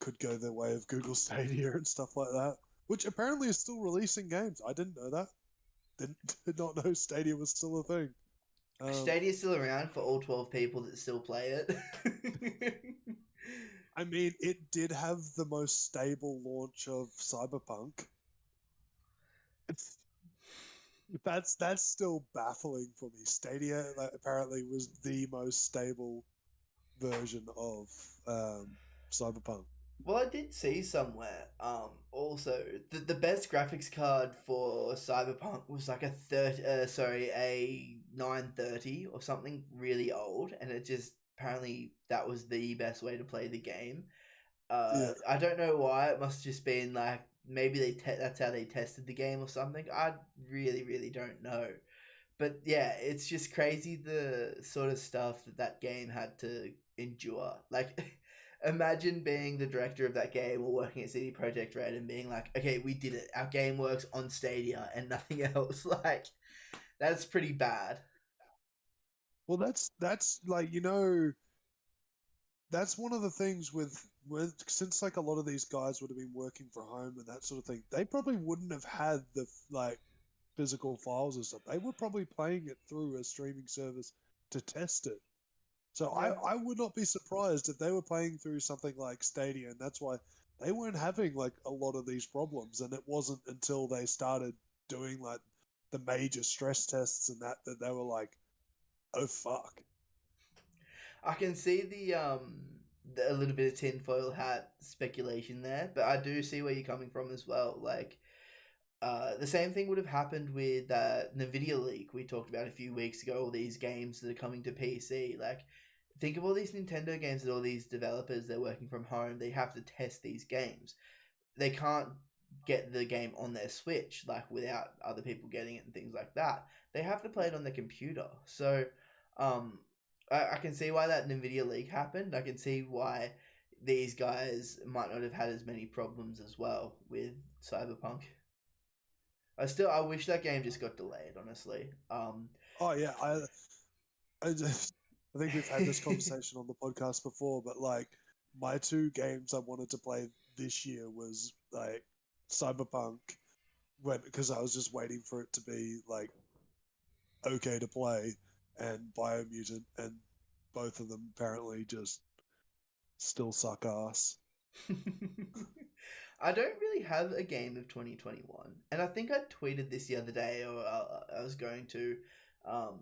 could go the way of Google Stadia and stuff like that, which apparently is still releasing games. I didn't know that. Did not know Stadia was still a thing. Stadia's still around for all 12 people that still play it. I mean, it did have the most stable launch of Cyberpunk. It's, that's still baffling for me. Stadia apparently was the most stable version of Cyberpunk. Well, I did see somewhere. Also, the best graphics card for Cyberpunk was like a 930 or something really old, and it just apparently that was the best way to play the game. Yeah, I don't know why. It must have just been like maybe that's how they tested the game or something. I really don't know. But yeah, it's just crazy the sort of stuff that game had to endure. Like, imagine being the director of that game or working at CD Projekt Red and being like, okay, we did it. Our game works on Stadia and nothing else. Like, That's pretty bad. Well, that's like that's one of the things with since like a lot of these guys would have been working from home and that sort of thing. They probably wouldn't have had the like physical files and stuff. They were probably playing it through a streaming service to test it. So Yeah. I would not be surprised if they were playing through something like Stadia, and that's why they weren't having like a lot of these problems. And it wasn't until they started doing like the major stress tests and that they were like, oh fuck. I can see a little bit of tinfoil hat speculation there, but I do see where you're coming from as well. Like, the same thing would have happened with that Nvidia leak we talked about a few weeks ago. All these games that are coming to PC, like think of all these Nintendo games that all these developers they're working from home. They have to test these games. They can't get the game on their Switch like without other people getting it and things like that. They have to play it on their computer. So, um, I can see why that Nvidia leak happened. I can see why these guys might not have had as many problems as well with Cyberpunk. I wish that game just got delayed, honestly. Oh yeah, I just I think we've had this conversation on the podcast before, but like my two games I wanted to play this year was like Cyberpunk when because I was just waiting for it to be like okay to play, and Biomutant, and both of them apparently just still suck ass. I don't really have a game of 2021, and I think I tweeted this the other day, or I was going to. Um,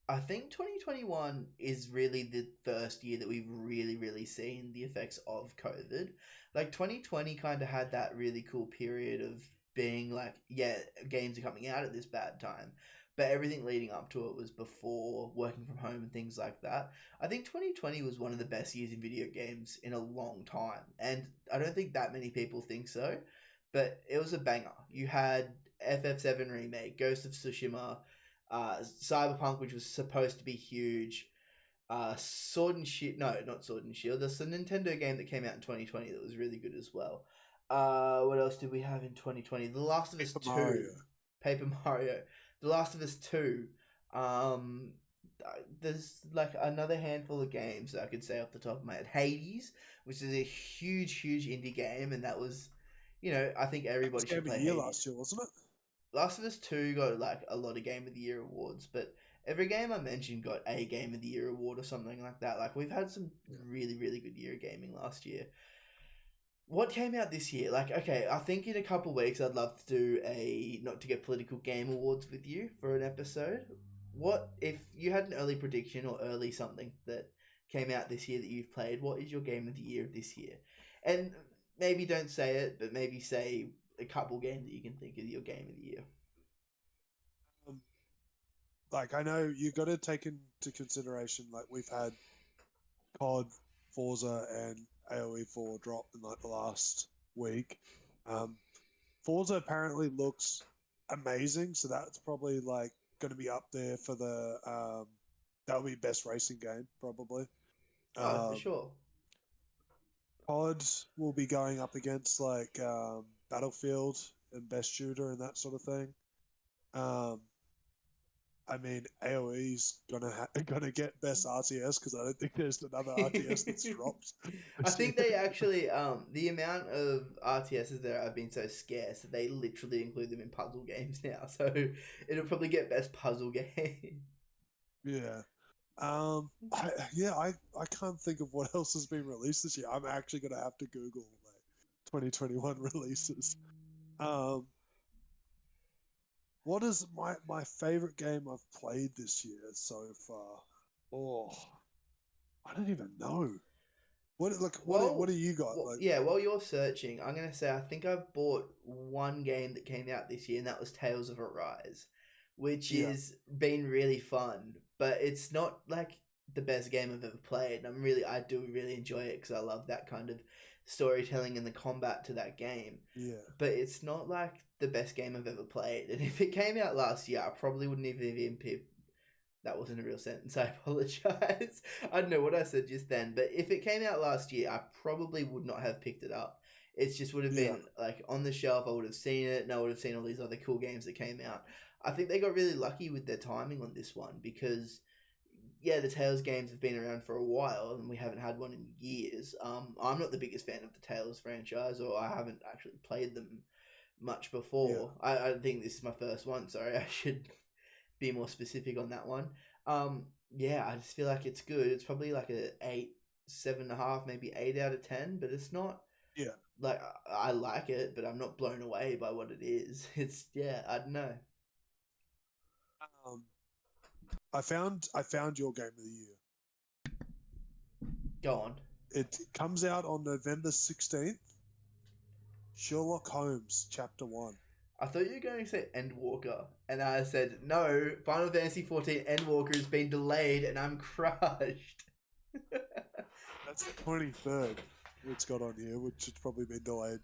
I think 2021 is really the first year that we've really seen the effects of COVID. Like 2020 kind of had that really cool period of being like, yeah, games are coming out at this bad time, but everything leading up to it was before working from home and things like that. I think 2020 was one of the best years in video games in a long time, and I don't think that many people think so, but it was a banger. You had FF7 Remake, Ghost of Tsushima, Cyberpunk, which was supposed to be huge, Sword and Shield. No, not Sword and Shield. There's a Nintendo game that came out in 2020 that was really good as well. What else did we have in 2020? The Last of Us Paper 2, Mario. Paper Mario, The Last of Us 2. Um, there's like another handful of games that I could say off the top of my head. Hades, which is a huge indie game, and that was, I think That was everybody Game should of the play Year last Hades. year, wasn't it? Last of Us 2 got like a lot of Game of the Year awards, but every game I mentioned got a Game of the Year award or something like that. Like we've had some Yeah. really good year of gaming last year. What came out this year? Like, okay, I think in a couple weeks I'd love to do a not to get political game awards with you for an episode. What if you had an early prediction or early something that came out this year that you've played? What is your game of the year of this year? And maybe don't say it, but maybe say a couple games that you can think of your game of the year. Um, like I know you got to take into consideration like we've had COD, Forza, and AOE 4 drop in like the last week. Um, Forza apparently looks amazing, so that's probably like going to be up there for the that'll be best racing game probably. Oh, for Um, sure. COD will be going up against like Battlefield and best shooter and that sort of thing. Um, I mean, AOE's gonna get best RTS because I don't think there's another RTS that's dropped I this year. think they actually the amount of RTSs there have been so scarce that they literally include them in puzzle games now. So it'll probably get best puzzle game. Yeah. I can't think of what else has been released this year. I'm actually gonna have to Google like 2021 releases. Um, what is my favorite game I've played this year so far? Oh, I don't even know. What do you got? Like, Yeah, while you're searching, I'm gonna say I think I've bought one game that came out this year, and that was Tales of Arise, which yeah, is been really fun, but it's not like the best game I've ever played. I do really enjoy it because I love that kind of storytelling and the combat to that game. yeah, But it's not like the best game I've ever played. And if it came out last year, I probably wouldn't even that wasn't a real sentence. I apologize. I don't know what I said just then, but if it came out last year, I probably would not have picked it up. It just would have yeah. been like on the shelf. I would have seen it, and I would have seen all these other cool games that came out. I think they got really lucky with their timing on this one because, yeah, the Tales games have been around for a while and we haven't had one in years. I'm not the biggest fan of the Tales franchise, or I haven't actually played them much Yeah. before. I think this is my first one. Sorry, I should be more specific on that one. Yeah, I just feel like it's good. It's probably like a 8, 7.5, maybe 8 out of 10, but it's not Yeah. like I like it, but I'm not blown away by what it is. It's yeah, I don't know. Um, I found your game of the year. Go on. It comes out on November 16th. Sherlock Holmes Chapter 1. I thought you were going to say Endwalker, and I said no. Final Fantasy 14 Endwalker has been delayed, and I'm crushed. That's the 23rd it's got on here, which has probably been delayed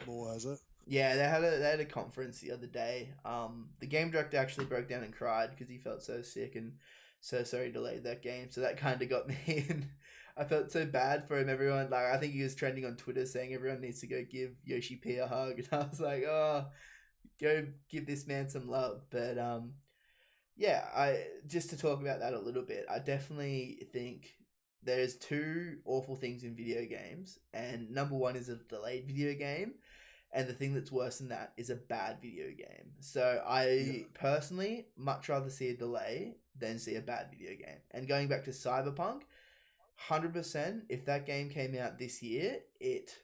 more, has it? Yeah, they had a conference the other day. The game director actually broke down and cried because he felt so sick and so sorry he delayed that game. So that kind of got me, and I felt so bad for him. Everyone, like, I think he was trending on Twitter saying everyone needs to go give Yoshi P a hug, and I was like, oh, go give this man some love. But yeah, I just to talk about that a little bit, I definitely think there's two awful things in video games, and number one is a delayed video game, and the thing that's worse than that is a bad video game. So I personally much rather see a delay than see a bad video game. And going back to Cyberpunk, 100%, if that game came out this year, it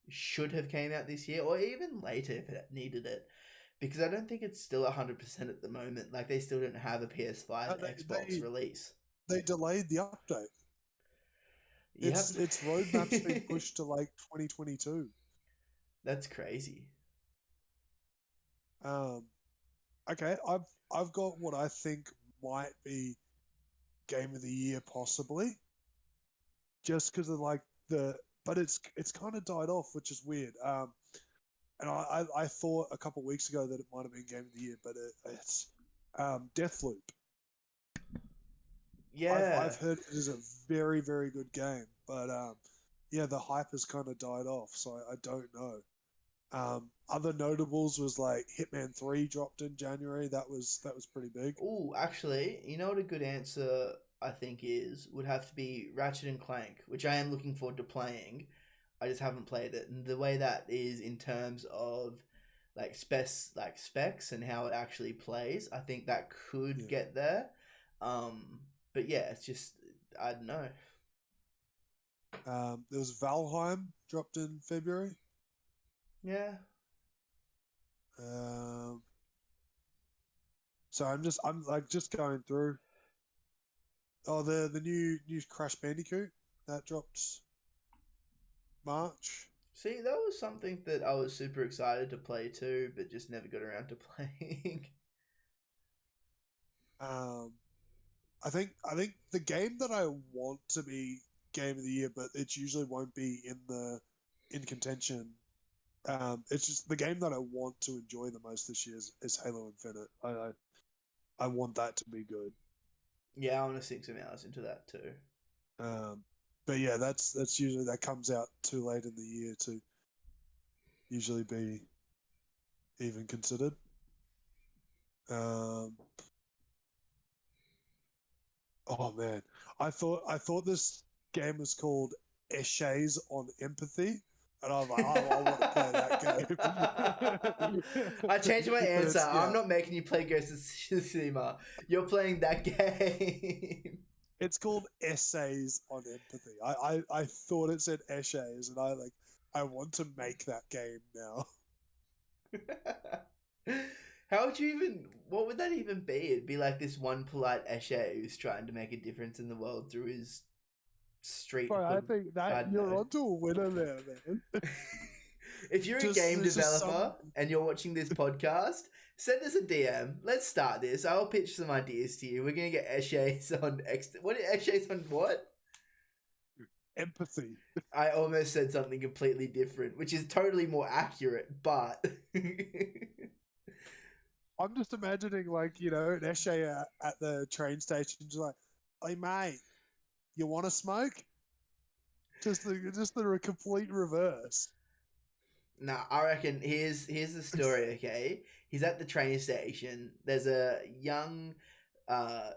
should have came out this year or even later if it needed it. Because I don't think it's still 100% at the moment. Like, they still don't have a PS5 Xbox release. They delayed the update. Yep. Its roadmap's been pushed to like 2022. That's crazy. Okay, I've got what I think might be game of the year possibly. Just because of like but it's kind of died off, which is weird. And I thought a couple of weeks ago that it might have been game of the year, but it's Deathloop. Yeah. I've heard it is a very, very good game, but yeah, the hype has kind of died off, so I don't know. Other notables was like Hitman 3 dropped in January. That was pretty big. Oh, actually, you know what a good answer I think would have to be Ratchet and Clank, which I am looking forward to playing. I just haven't played it, and the way that is in terms of specs and how it actually plays, I think that could get there. But yeah, it's just I don't know. There was Valheim dropped in February. Yeah. So I'm like just going through. Oh, the new Crash Bandicoot that dropped March. See, that was something that I was super excited to play too, but just never got around to playing. I think the game that I want to be game of the year, but it usually won't be in contention. It's just the game that I want to enjoy the most this year is Halo Infinite. I want that to be good. Yeah, I want to sink some hours into that too. But yeah, that's usually that comes out too late in the year to usually be even considered. Oh man, I thought this game was called Essays on Empathy, and I was like, I want to play that game. I changed my answer. Yeah. I'm not making you play Ghost of Tsushima. You're playing that game. It's called Essays on Empathy. I thought it said Essays, and I want to make that game now. How would you even? What would that even be? It'd be like this one polite Eshe who's trying to make a difference in the world through his street. Bro, I think that you're onto a winner there, man. If you're a game developer and you're watching this podcast, send us a DM. Let's start this. I'll pitch some ideas to you. We're gonna get Eshes on Eshes on what? Empathy. I almost said something completely different, which is totally more accurate, but I'm just imagining, like, you know, an Eshe at the train station, just like, "Hey mate, you want to smoke?" Just the complete reverse. Nah, I reckon here's the story. Okay, He's at the train station. There's a young,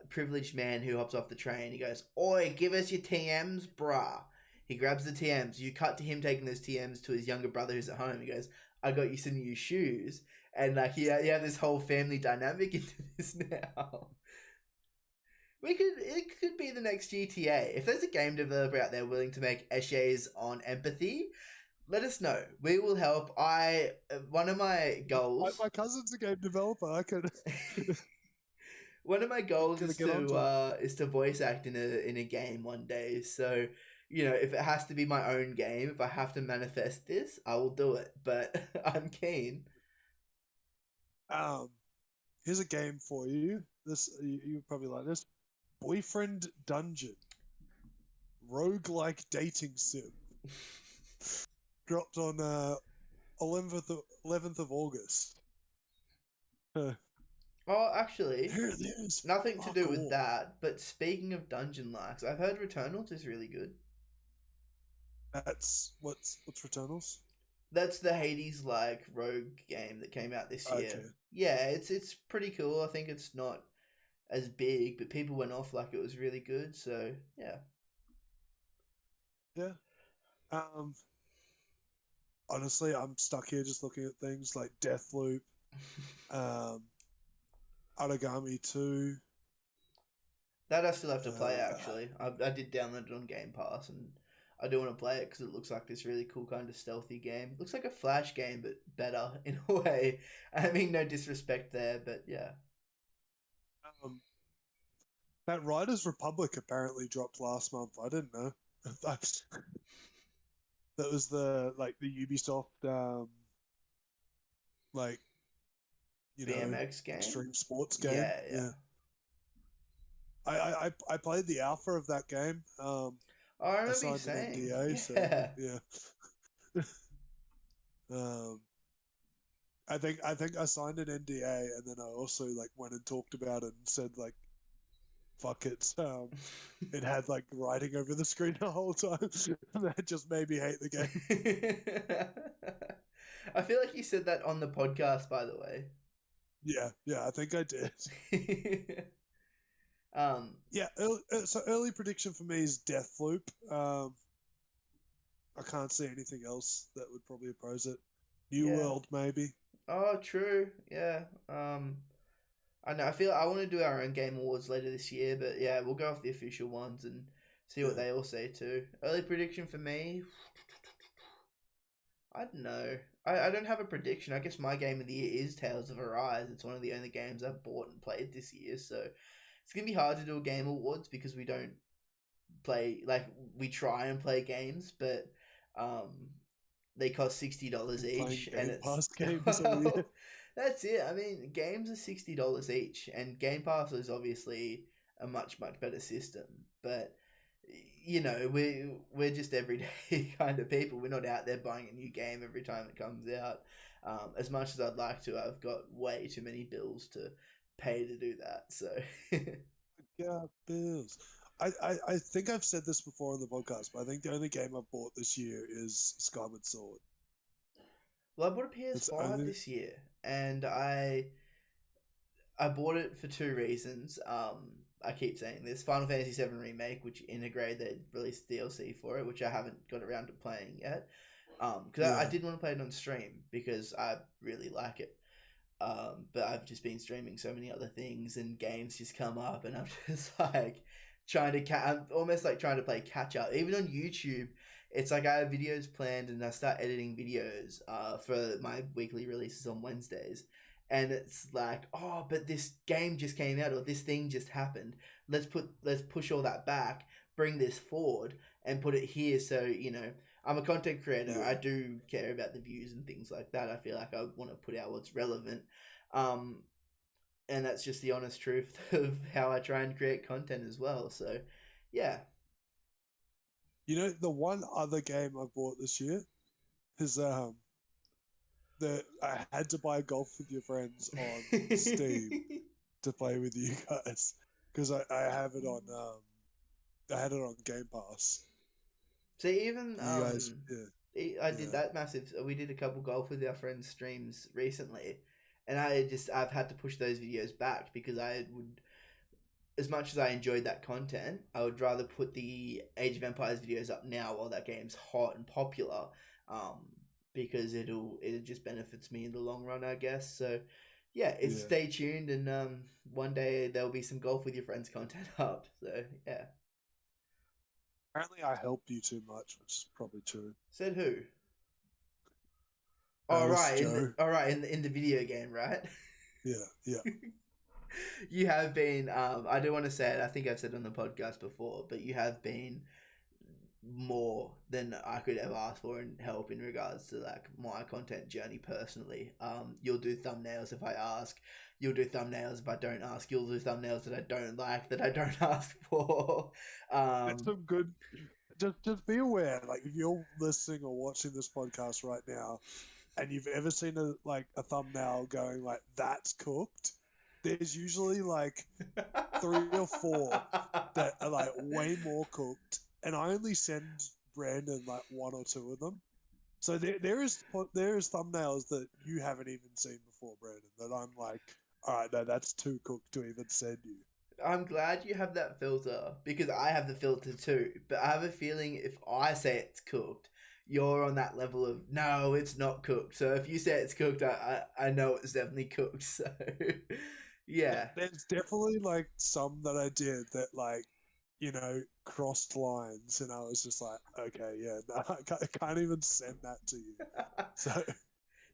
privileged man who hops off the train. He goes, "Oi, give us your TMs, brah." He grabs the TMs. You cut to him taking those TMs to his younger brother who's at home. He goes, "I got you some new shoes." And like, you have this whole family dynamic into this now. It could be the next GTA. If there's a game developer out there willing to make essays on empathy, let us know. We will help. One of my goals. My cousin's a game developer. I could One of my goals gonna get onto it. is to voice act in a game one day. So, if it has to be my own game, if I have to manifest this, I will do it. But I'm keen. Um, here's a game for you. This you probably like this. Boyfriend Dungeon. Roguelike dating sim. Dropped on 11th of August. Oh, actually, Here it is. nothing to do with Cool. that. But speaking of dungeon likes, I've heard Returnals is really good. That's what's Returnals? That's the Hades like rogue game that came out this year. Okay. Yeah, it's pretty cool. I think it's not as big, but people went off like it was really good. So yeah. Yeah. Honestly, I'm stuck here just looking at things like Deathloop, um, Origami 2. That I still have to play Uh, actually. I did download it on Game Pass and I do want to play it because it looks like this really cool kind of stealthy game. Looks like a Flash game, but better in a way. I mean, no disrespect there, but yeah. um, that Riders Republic apparently dropped last month. I didn't know. That was the Ubisoft like BMX game? extreme sports game. Yeah, yeah. Yeah, I played the alpha of that game. Oh, I I remember you signed an saying. NDA, so Yeah. yeah. um, I think I signed an NDA, and then I also like went and talked about it and said like, "Fuck it." It had like writing over the screen the whole time, and that just made me hate the game. I feel like you said that on the podcast, by the way. Yeah, I think I did. um, Yeah, so early prediction for me is Deathloop. I can't see anything else that would probably oppose it. New yeah. World, maybe. Oh, true. Yeah. I know. I feel I want to do our own game awards later this year, but yeah, we'll go off the official ones and see what Yeah. they all say too. Early prediction for me, I don't know. I don't have a prediction. I guess my game of the year is Tales of Arise. It's one of the only games I've bought and played this year, so it's gonna be hard to do a game awards because we don't play like we try and play games, but um, they cost $60 Playing each, and Game it's Pass games all year. well, that's it. I mean, games are $60 each, and Game Pass is obviously a much better system, but we're just everyday kind of people. We're not out there buying a new game every time it comes out. As much as I'd like to, I've got way too many bills to pay to do that. So, Yeah, bills. I think I've said this before on the podcast, but I think the only game I've bought this year is Skyward Sword. well, I bought a It's PS5 only this year, and I bought it for two reasons. I keep saying this: Final Fantasy VII Remake, which integrated, they released DLC for it, which I haven't got around to playing yet. Because I yeah, did want to play it on stream because I really like it. But I've just been streaming so many other things, and games just come up, and I'm just like I'm almost like trying to play catch up. Even on YouTube, it's like I have videos planned, and I start editing videos for my weekly releases on Wednesdays, and it's like, oh, but this game just came out, or this thing just happened. Let's push all that back, bring this forward, and put it here. So I'm a content creator. I yeah. do care about the views and things like that. I feel like I want to put out what's relevant. Um, and that's just the honest truth of how I try and create content as well. So, yeah. The one other game I bought this year is that I had to buy Golf with Your Friends on Steam to play with you guys because I have it on I had it on Game Pass. So even You guys, yeah, I did yeah, that massive. We did a couple golf with our friends streams recently, and I've had to push those videos back because I would, as much as I enjoyed that content, I would rather put the Age of Empires videos up now while that game's hot and popular, um, because it just benefits me in the long run, I guess. So, yeah, it's Yeah. stay tuned, and one day there'll be some golf with your friends content up. So yeah, Apparently, I helped you too much, which is probably true. said who? All This right, Joe. in the video game, right? Yeah, yeah. You have been. I do want to say it. I think I've said it on the podcast before, but you have been more than I could ever ask for and help in regards to like my content journey personally. You'll do thumbnails if I ask. You'll do thumbnails if I don't ask. You'll do thumbnails that I don't like that I don't ask for. It's Um, some good. Just be aware, like if you're listening or watching this podcast right now, and you've ever seen a thumbnail going like "that's cooked," there's usually like 3 or 4 that are like way more cooked, and I only send Brandon like 1 or 2 of them. So there is thumbnails that you haven't even seen before, Brandon. That I'm like, all right, no, that's too cooked to even send you. I'm glad you have that filter because I have the filter too. But I have a feeling if I say it's cooked, you're on that level of no, it's not cooked. So if you say it's cooked, I know it's definitely cooked. So yeah, There's definitely like some that I did that like crossed lines, and I was just like, okay, yeah, no, I can't even send that to you. So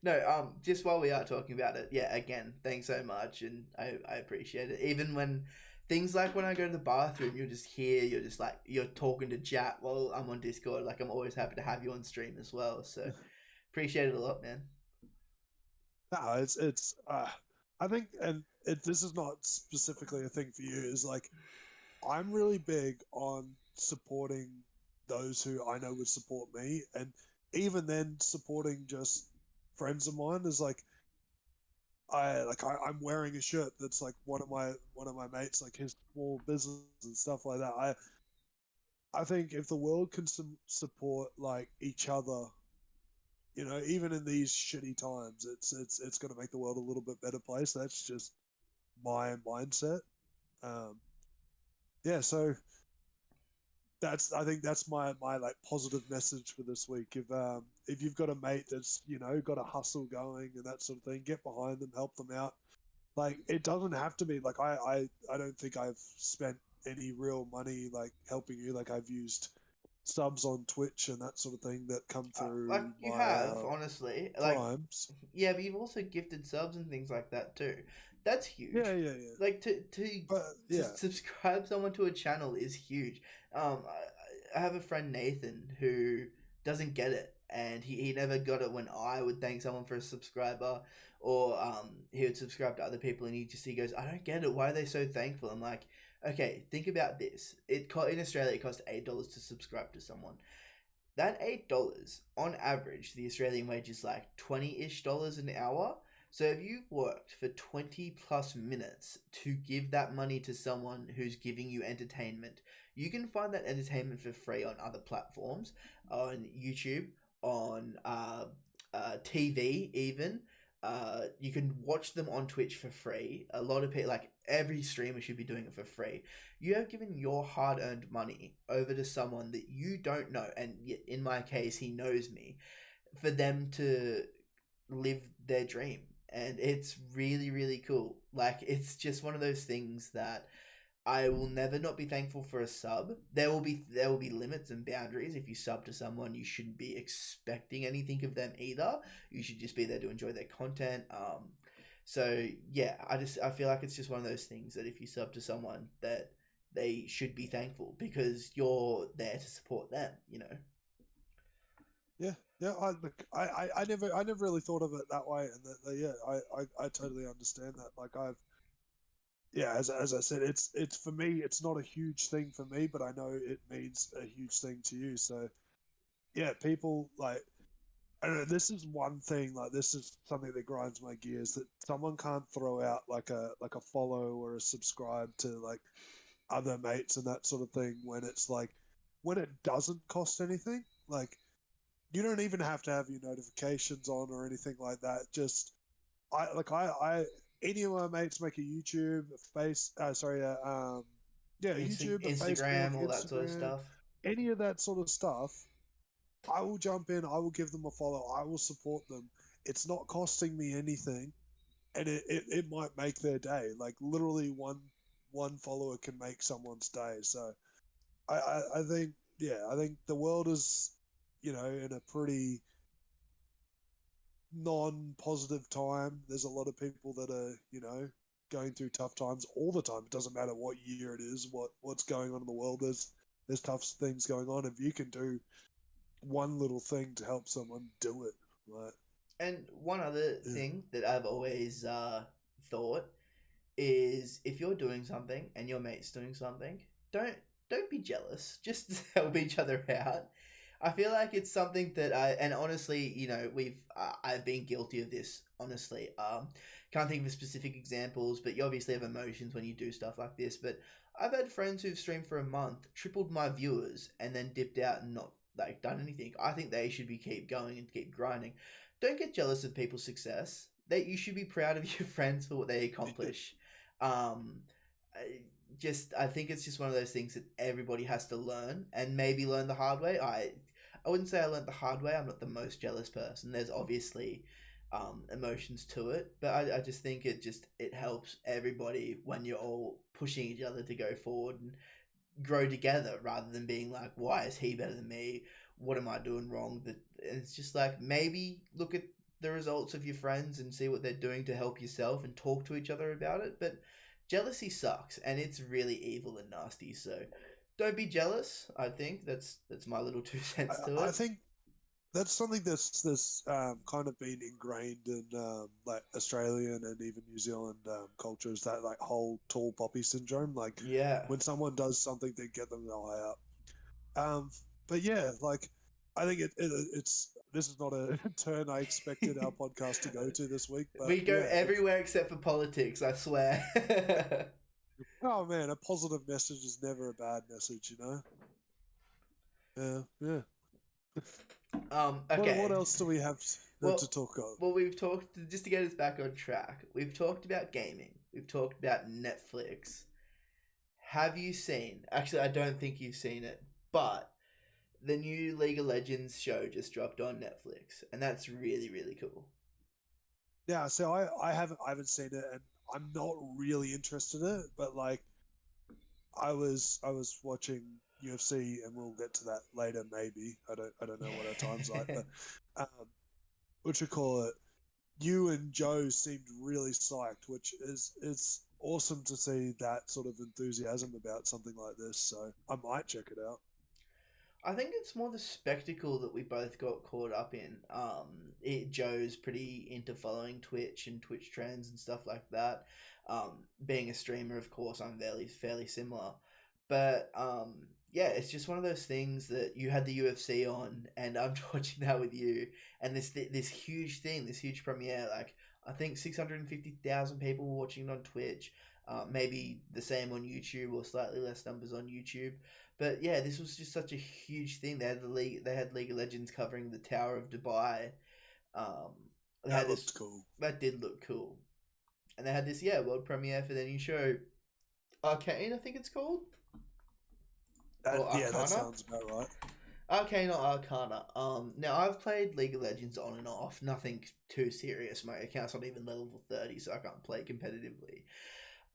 no. Just while we are talking about it, yeah. Again, thanks so much, and I appreciate it. Even when things like when I go to the bathroom, you're just here. You're just like you're talking to chat while I'm on Discord. Like I'm always happy to have you on stream as well. So appreciate it a lot, man. no, it's I think, and this is not specifically a thing for you. Is like I'm really big on supporting those who I know would support me, and even then supporting just friends of mine is like I'm wearing a shirt that's like one of my mates, like his small business and stuff like that. I think if the world can support like each other, even in these shitty times, it's going to make the world a little bit better place. That's just my mindset. Um, yeah, so I think that's my like positive message for this week. If you've got a mate that's got a hustle going and that sort of thing, get behind them, help them out. Like it doesn't have to be like I don't think I've spent any real money like helping you. Like I've used subs on Twitch and that sort of thing that come Like through you my have, honestly, like primes. yeah, but you've also gifted subs and things like that too. That's Yeah, huge. yeah, yeah. Like to But to yeah, subscribe someone to a channel is huge. I have a friend Nathan who doesn't get it, and he never got it when I would thank someone for a subscriber, or he would subscribe to other people, and he goes, I don't get it. Why are they so thankful? I'm like, okay, think about this. In Australia it costs $8 to subscribe to someone. That $8 on average, the Australian wage is like 20-ish dollars an hour. So if you've worked for 20 plus minutes to give that money to someone who's giving you entertainment, you can find that entertainment for free on other platforms, on YouTube, on TV even. You can watch them on Twitch for free. A lot of people, like every streamer, should be doing it for free. You have given your hard earned money over to someone that you don't know, and in my case, he knows me, for them to live their dream. And it's really, really cool. Like, it's just one of those things that I will never not be thankful for a sub. There will be limits and boundaries. If you sub to someone, you shouldn't be expecting anything of them either. You should just be there to enjoy their content. So yeah, I feel like it's just one of those things that if you sub to someone, that they should be thankful because you're there to support them. yeah, yeah. I never really thought of it that way, and yeah, I totally understand that. Like yeah, as I said, it's for me, it's not a huge thing for me, but I know it means a huge thing to you. So yeah, people like I don't know. This is one thing. Like this is something that grinds my gears. That someone can't throw out like a follow or a subscribe to like other mates and that sort of thing when it's like when it doesn't cost anything. Like you don't even have to have your notifications on or anything like that. Just I any of my mates make a YouTube, a face, sorry, yeah, YouTube, a Facebook, Instagram, all that sort of Instagram, stuff. any of that sort of stuff. I will jump in. I will give them a follow. I will support them. It's not costing me anything, and it might make their day. Like literally, one follower can make someone's day. So I think, yeah, I think the world is, in a pretty non-positive time. There's a lot of people that are, going through tough times all the time. It doesn't matter what year it is, what's going on in the world. There's tough things going on. If you can do one little thing to help someone, do it. Right? And one other Yeah. thing that I've always thought is if you're doing something and your mate's doing something, don't don't be jealous. Just help each other out. I feel like it's something that and honestly, we've I've been guilty of this. Honestly, can't think of specific examples, but you obviously have emotions when you do stuff like this. But I've had friends who've streamed for a month, tripled my viewers, and then dipped out and not like done anything. I think they should be keep going and keep grinding. Don't get jealous of people's success. That you should be proud of your friends for what they accomplish. Um, I, I think it's just one of those things that everybody has to learn and maybe learn the hard way. I wouldn't say I learned the hard way. I'm not the most jealous person. There's obviously emotions to it, but I just think it helps everybody when you're all pushing each other to go forward and grow together rather than being like, why is he better than me? What am I doing wrong? That it's just like maybe look at the results of your friends and see what they're doing to help yourself and talk to each other about it. But jealousy sucks and it's really evil and nasty. So don't be jealous. I think that's my little 2 cents to I it. think that's something that's kind of been ingrained in like Australian and even New Zealand cultures. That like whole tall poppy syndrome. Like Yeah. when someone does something, they get them the eye up. Um, but yeah, like I think it's this is not a turn I expected our podcast to go to this week, but We go yeah, it's everywhere except for politics, I swear. oh man, a positive message is never a bad message, you know. Yeah, yeah. What Okay. else do we have to Well, talk of? we've talked just to get us back on track. We've talked about gaming. We've talked about Netflix. Have you seen? Actually, I don't think you've seen it, but the new League of Legends show just dropped on Netflix, and that's really really cool. Yeah, so I haven't seen it, and I'm not really interested in it. But like, I was watching UFC, and we'll get to that later. Maybe I don't know what our time's like, but um, what you call it? You and Joe seemed really psyched, which is awesome to see that sort of enthusiasm about something like this. So I might check it out. I think it's more the spectacle that we both got caught up in. Joe's pretty into following Twitch and Twitch trends and stuff like that. Being a streamer, of course, I'm fairly similar. But yeah, it's just one of those things that you had the UFC on, and I'm watching that with you, and this huge thing, this huge premiere. Like I think 650,000 people were watching it on Twitch. Maybe the same on YouTube or slightly less numbers on YouTube. But yeah, this was just such a huge thing. They had League of Legends covering the Tower of Dubai. Um, they That had looked this cool. that did look cool, and they had this world premiere for their new show, Arcane, I think it's called, or Yeah, that Arcana. sounds about right. Arcane or Arcana. Now I've played League of Legends on and off. Nothing too serious. My account's not even level 30, so I can't play competitively.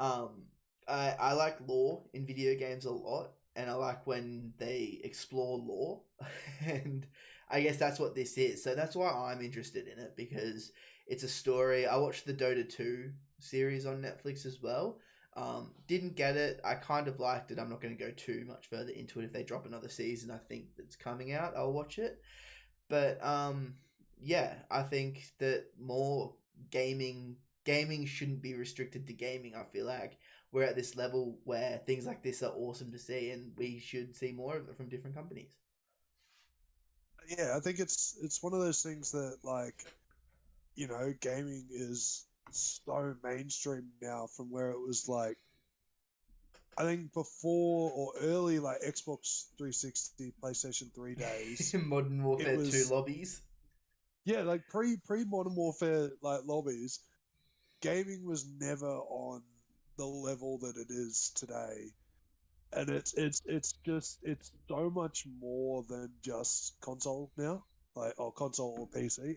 Um, I like lore in video games a lot, and I like when they explore lore, and I guess that's what this is. So that's why I'm interested in it because it's a story. I watched the Dota 2 series on Netflix as well. Didn't get it. I kind of liked it. I'm not going to go too much further into it. If they drop another season, I think that's coming out, I'll watch it. But yeah, I think that more gaming gaming shouldn't be restricted to gaming. I feel like we're at this level where things like this are awesome to see, and we should see more of it from different companies. Yeah, I think it's one of those things that like gaming is so mainstream now from where it was like I think before or early like Xbox 360, PlayStation 3 days, Modern it Warfare 2 was lobbies. yeah, like pre Modern Warfare like lobbies, gaming was never on the level that it is today, and it's so much more than just console now, like or console or PC.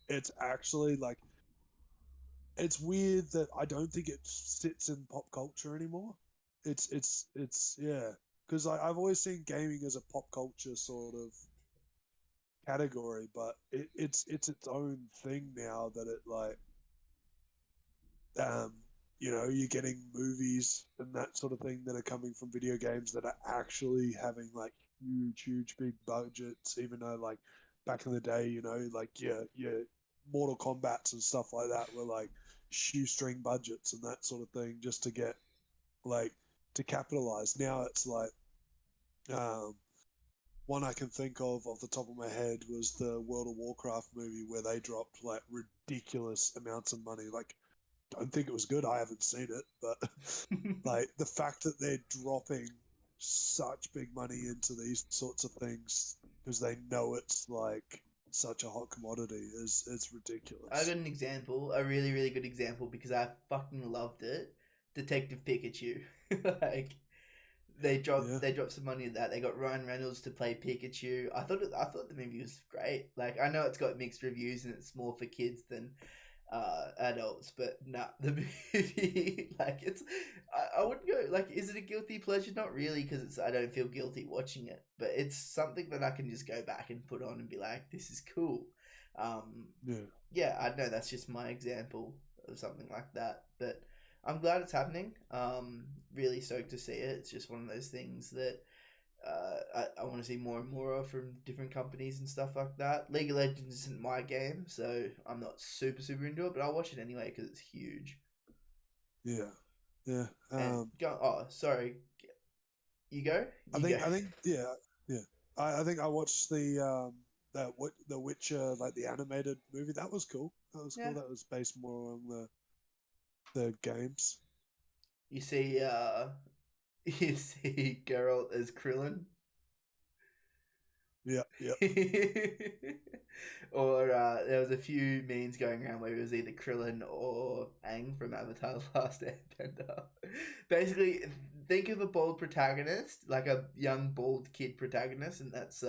It's actually like it's weird that I don't think it sits in pop culture anymore. It's yeah, because I've always seen gaming as a pop culture sort of category, but it's its own thing now that it like um you're getting movies and that sort of thing that are coming from video games that are actually having like huge big budgets, even though like back in the day, like your Mortal Kombats and stuff like that were like shoestring budgets and that sort of thing just to get like to capitalize. Now it's like um one I can think of off the top of my head was the World of Warcraft movie where they dropped like ridiculous amounts of money. Like, don't think it was good. I haven't seen it, but like the fact that they're dropping such big money into these sorts of things because they know it's like such a hot commodity is I ridiculous. got an example, a really, really good example because I fucking loved it. Detective Pikachu. Like Yeah, they dropped some money at that. They got Ryan Reynolds to play Pikachu. I thought the movie was great. Like I know it's got mixed reviews and it's more for kids than adults, but nah, the movie like it's I wouldn't go like is it a guilty pleasure? Not really because it's I don't feel guilty watching it, but it's something that I can just go back and put on and be like, this is cool. Um, yeah. yeah, I know that's just my example of something like that, but I'm glad it's happening. Really stoked to see it. It's just one of those things that I want to see more and more of from different companies and stuff like that. League of Legends isn't my game, so I'm not super into it, but I'll watch it anyway because it's huge. Yeah, yeah. And go, oh, sorry, you go, I you go. think yeah, yeah. I think I watched the Witcher like the animated movie. That was cool. That was Yeah, cool. That was based more on the games. you see, you see Geralt as Krillin. Yeah, yeah, Or there was a few memes going around where it was either Krillin or Aang from Avatar: The Last Airbender. Basically, think of a bald protagonist, like a young bald kid protagonist, and that's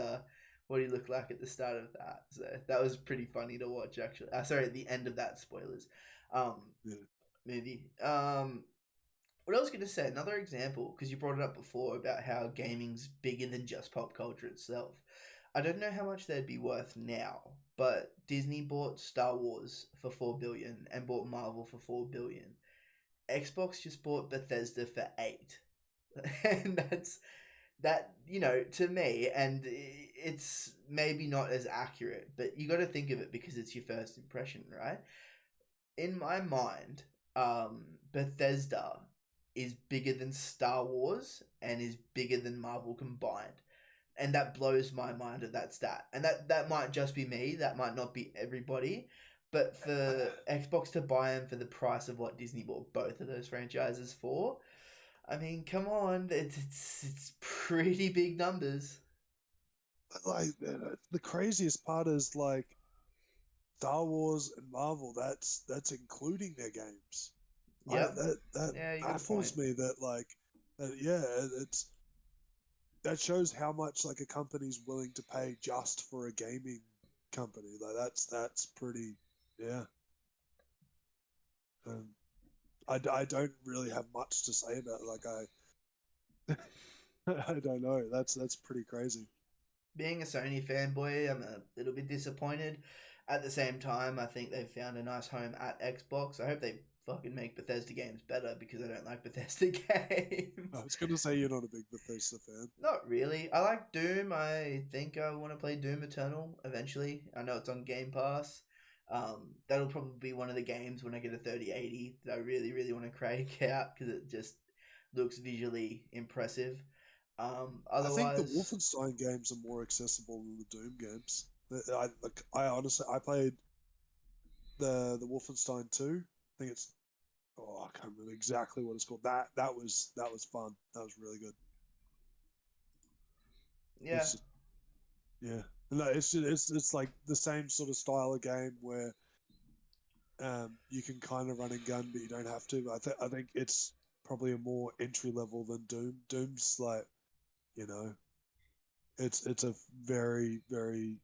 what he looked like at the start of that. So that was pretty funny to watch, actually. Sorry, at the end of that, spoilers. Um, yeah. movie. What I was going to say, another example, because you brought it up before about how gaming's bigger than just pop culture itself. I don't know how much they'd be worth now, but Disney bought Star Wars for 4 billion and bought Marvel for 4 billion. Xbox just bought Bethesda for 8, and that's that. To me, and it's maybe not as accurate, but you got to think of it because it's your first impression, right? In my mind, Bethesda is bigger than Star Wars and is bigger than Marvel combined. And that blows my mind at that stat. And that might just be me, that might not be everybody. But for Xbox to buy them for the price of what Disney bought both of those franchises for, I mean, come on, it's pretty big numbers. Like the craziest part is like Star Wars and Marvel. That's including their games. I Yep. that Yeah, you got a point. baffles me that like yeah, it's that shows how much like a company's willing to pay just for a gaming company. Like that's pretty yeah. Um, I don't really have much to say about it. Like I don't know. That's pretty crazy. Being a Sony fanboy, I'm a little bit disappointed. At the same time, I think they've found a nice home at Xbox. I hope they fucking make Bethesda games better because I don't like Bethesda I games. was going to say you're not a big Bethesda fan. Not really. I like Doom. I think I want to play Doom Eternal eventually. I know it's on Game Pass. That'll probably be one of the games when I get a 3080 that I really, really want to crank out because it just looks visually impressive. I think the Otherwise, Wolfenstein games are more accessible than the Doom games. I honestly I played the Wolfenstein 2. I think it's I can't remember exactly what it's called. That was fun. That was really good. yeah, It's just yeah. No, it's like the same sort of style of game where you can kind of run and gun, but you don't have to. But I think it's probably a more entry level than Doom. Doom's like, you know, it's a very very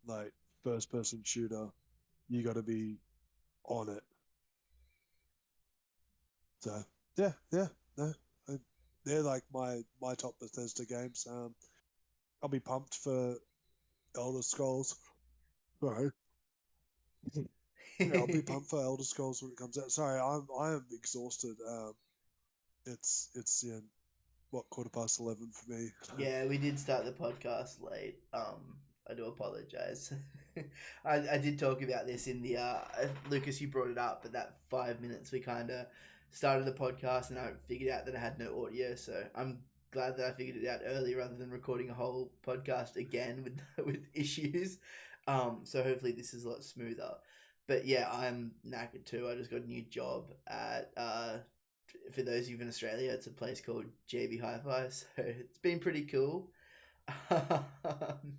like first person shooter. You got to be on it. So yeah, no, I, they're like my top Bethesda games. I'll be pumped for Elder Scrolls. Sorry. Yeah, I'll be pumped for Elder Scrolls when it comes out. Sorry, I am exhausted. It's what 11:15 for me. Yeah, we did start the podcast late. I do apologize. I did talk about this in the Lucas, you brought it up, but that 5 minutes we kind of started the podcast and I figured out that I had no audio, so I'm glad that I figured it out early rather than recording a whole podcast again with with issues. So hopefully this is a lot smoother. But yeah, I'm knackered too. I just got a new job at for those of you in Australia, it's a place called JB Hi-Fi, so it's been pretty cool. um,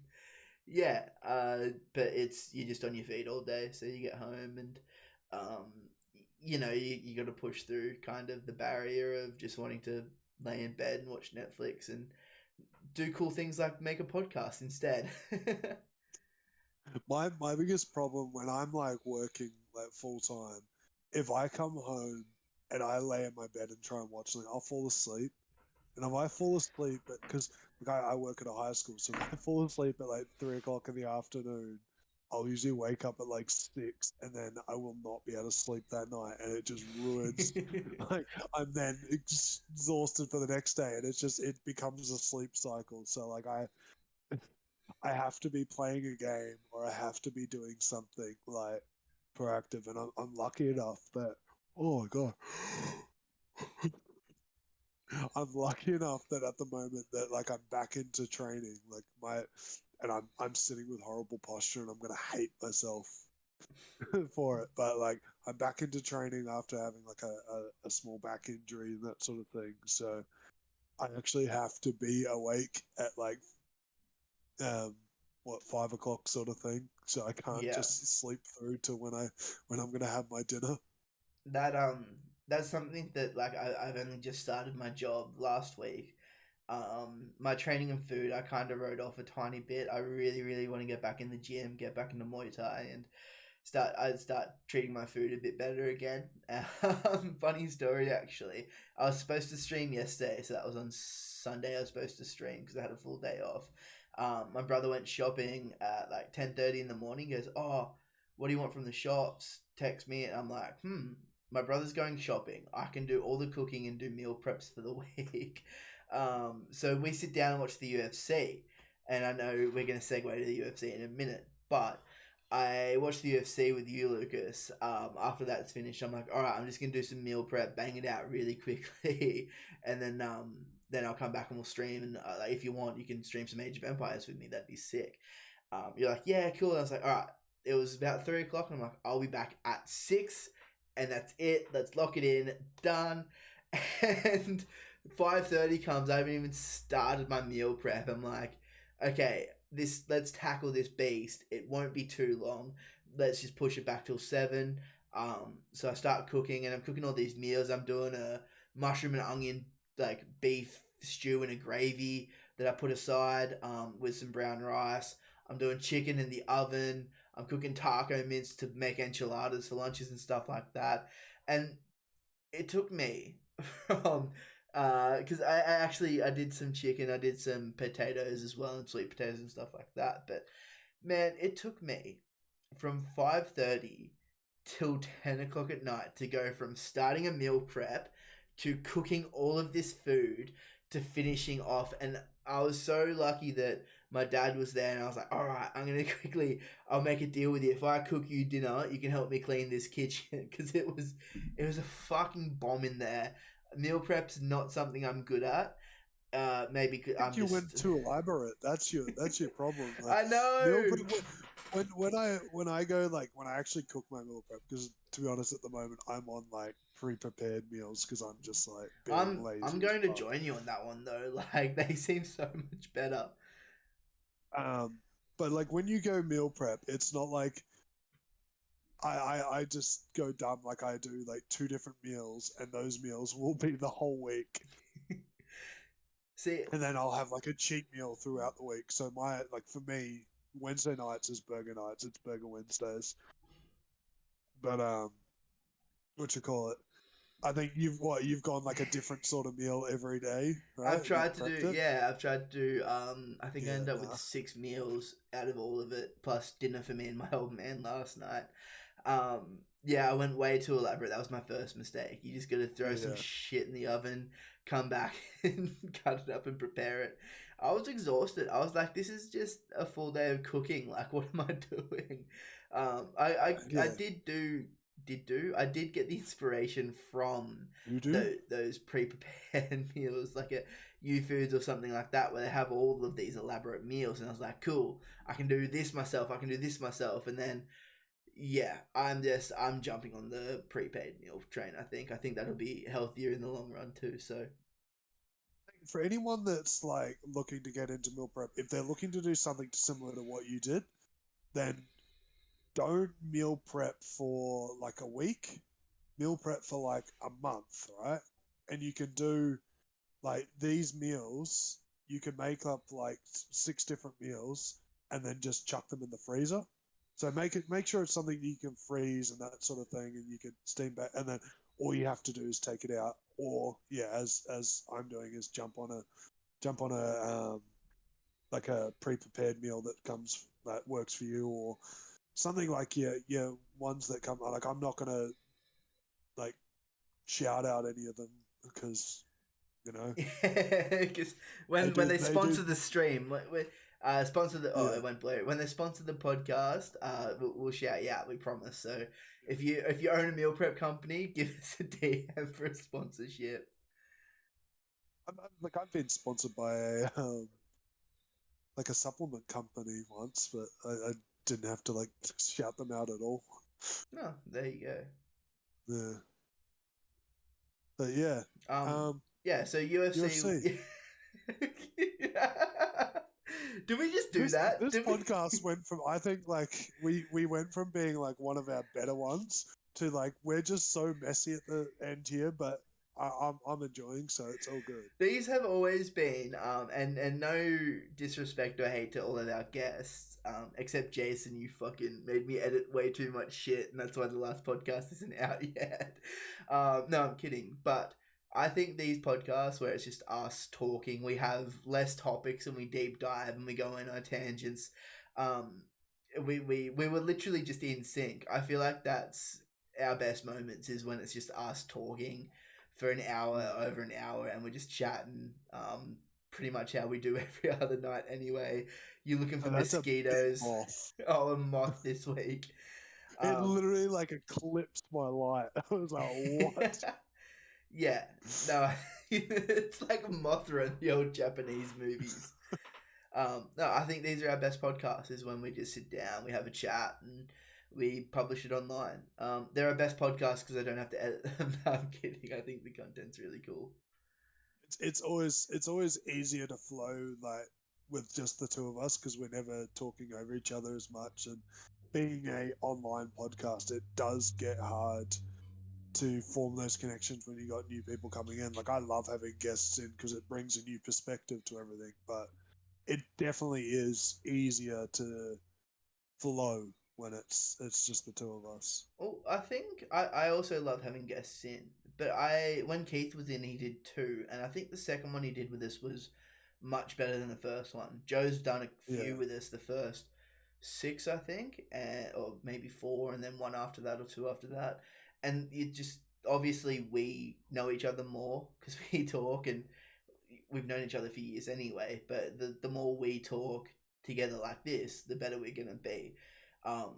yeah, but it's you're just on your feet all day, so you get home and um, you got to push through kind of the barrier of just wanting to lay in bed and watch Netflix and do cool things like make a podcast instead. My biggest problem when I'm like working like full time, if I come home and I lay in my bed and try and watch something, I'll fall asleep. And if I fall asleep, because like I work at a high school, so if I fall asleep at like 3 o'clock in the afternoon, I'll usually wake up at like 6, and then I will not be able to sleep that night, and it just ruins. Like I'm then exhausted for the next day, and it becomes a sleep cycle. So like I have to be playing a game or I have to be doing something like proactive, and I'm lucky enough that oh my god. I'm lucky enough that at the moment that like I'm back into training, like and I'm sitting with horrible posture and I'm gonna hate myself for it. But like I'm back into training after having like a small back injury and that sort of thing. So I actually have to be awake at like um 5 o'clock sort of thing. So I can't Yeah, just sleep through to when I'm gonna have my dinner. that that's something that like I've only just started my job last week. My training and food I kind of wrote off a tiny bit. I really want to get back in the gym, get back into Muay Thai, and start treating my food a bit better again. Funny story actually. I was supposed to stream yesterday, so that was on Sunday. I was supposed to stream because I had a full day off. My brother went shopping at like 10:30 in the morning. He goes, "Oh, what do you want from the shops?" Text me, and I'm like, "Hmm." My brother's going shopping. I can do all the cooking and do meal preps for the week. So we sit down and watch the UFC, and I know we're going to segue to the UFC in a minute, but I watched the UFC with you, Lucas. After that's finished, I'm like, all right, I'm just gonna do some meal prep, bang it out really quickly, and then I'll come back and we'll stream. And like, if you want, you can stream some Age of Empires with me. That'd be sick. You're like, yeah, cool. And I was like, all right. It was about 3 o'clock, and I'm like, I'll be back at 6, and that's it. Let's lock it in. Done. And 5:30 comes. I haven't even started my meal prep. I'm like, okay, let's tackle this beast. It won't be too long. Let's just push it back till 7. So I start cooking, and I'm cooking all these meals. I'm doing a mushroom and onion like beef stew in a gravy that I put aside with some brown rice. I'm doing chicken in the oven. I'm cooking taco mince to make enchiladas for lunches and stuff like that. And it took me from because I did some chicken, I did some potatoes as well, and sweet potatoes and stuff like that. But man, it took me from 5:30 till 10 o'clock at night to go from starting a meal prep to cooking all of this food to finishing off. And I was so lucky that my dad was there, and I was like, all right, I'm gonna I'll make a deal with you. If I cook you dinner, you can help me clean this kitchen because it was a fucking bomb in there. Meal prep's not something I'm good at. Maybe I I'm think you went just. too elaborate. That's your problem. Like I meal know. prep, when I go like when I actually cook my meal prep, because to be honest, at the moment I'm on like pre-prepared meals because I'm just like being I'm lazy as going to fuck. join you on that one though. Like they seem so much better. Um, but like when you go meal prep, it's not like I just go dumb like I do like 2 different meals, and those meals will be the whole week. See, And then I'll have like a cheat meal throughout the week. So my like for me, Wednesday nights is burger nights. It's burger Wednesdays. But what you call it? I think you've gone like a different sort of meal every day, right? I've You've tried to prepped do, it. yeah, I've tried to do, I think I Yeah, ended up with nah. 6 meals out of all of it, plus dinner for me and my old man last night. Yeah, I went way too elaborate. That was my first mistake. You just gotta throw some Yeah. shit in the oven, come back and cut it up and prepare it. I was exhausted. I was like, this is just a full day of cooking. Like, what am I doing? I Yeah. I did get the inspiration from You do? those pre-prepared meals, like at U Foods or something like that, where they have all of these elaborate meals. And I was like, cool, I can do this myself. I can do this myself. And then yeah, I'm jumping on the prepaid meal train. I think that'll be healthier in the long run too. So For anyone that's like looking to get into meal prep, if they're looking to do something similar to what you did, then don't meal prep for like a week. Meal prep for like a month, right? And you can do like these meals, you can make up like 6 different meals and then just chuck them in the freezer. So make sure it's something you can freeze and that sort of thing, and you can steam back, and then all you have to do is take it out. Or yeah, as I'm doing, is jump on a like a pre-prepared meal that comes that works for you, or something like your ones that come like I'm not gonna like shout out any of them because you know because they when do they they do sponsor the stream, sponsor the yeah. it went blurry. When they sponsor the podcast, we'll shout you out. We promise. So if you own a meal prep company, give us a DM for a sponsorship. Like I've been sponsored by a like a supplement company once, but I didn't have to like shout them out at all. Oh, there you go. Yeah, but yeah, Um, um, yeah. So UFC. UFC. Did we just do that? This Did we? podcast went from I think like we went from being like one of our better ones to like we're just so messy at the end here, but I'm enjoying, so it's all good. These have always been, and no disrespect or hate to all of our guests, except Jason, you fucking made me edit way too much shit, and that's why the last podcast isn't out yet. No, I'm kidding, but I think these podcasts where it's just us talking, we have less topics and we deep dive and we go in on tangents. Um, we were literally just in sync. I feel like that's our best moments is when it's just us talking for an hour, over an hour, and we're just chatting. Pretty much how we do every other night anyway. You looking for And that's a big mosquitoes? off. Oh, a moth this week. It Um, literally like eclipsed my light. I was like, what? yeah, no, it's like Mothra in the old Japanese movies. No, I think these are our best podcasts. Is when we just sit down, we have a chat, and we publish it online. They're our best podcasts because I don't have to edit them. No, I'm kidding. I think the content's really cool. It's always easier to flow like with just the two of us because we're never talking over each other as much. And being a online podcast, it does get hard to form those connections when you got new people coming in. Like I love having guests in because it brings a new perspective to everything, but it definitely is easier to flow when it's just the two of us. Well, I think I also love having guests in, but I when Keith was in, he did two, and I think the second one he did with us was much better than the first one. Joe's done a few Yeah, with us, the first six, I think, or maybe four, and then one after that or two after that, and you just obviously we know each other more because we talk and we've known each other for years anyway. But the more we talk together like this, the better we're gonna be. Um,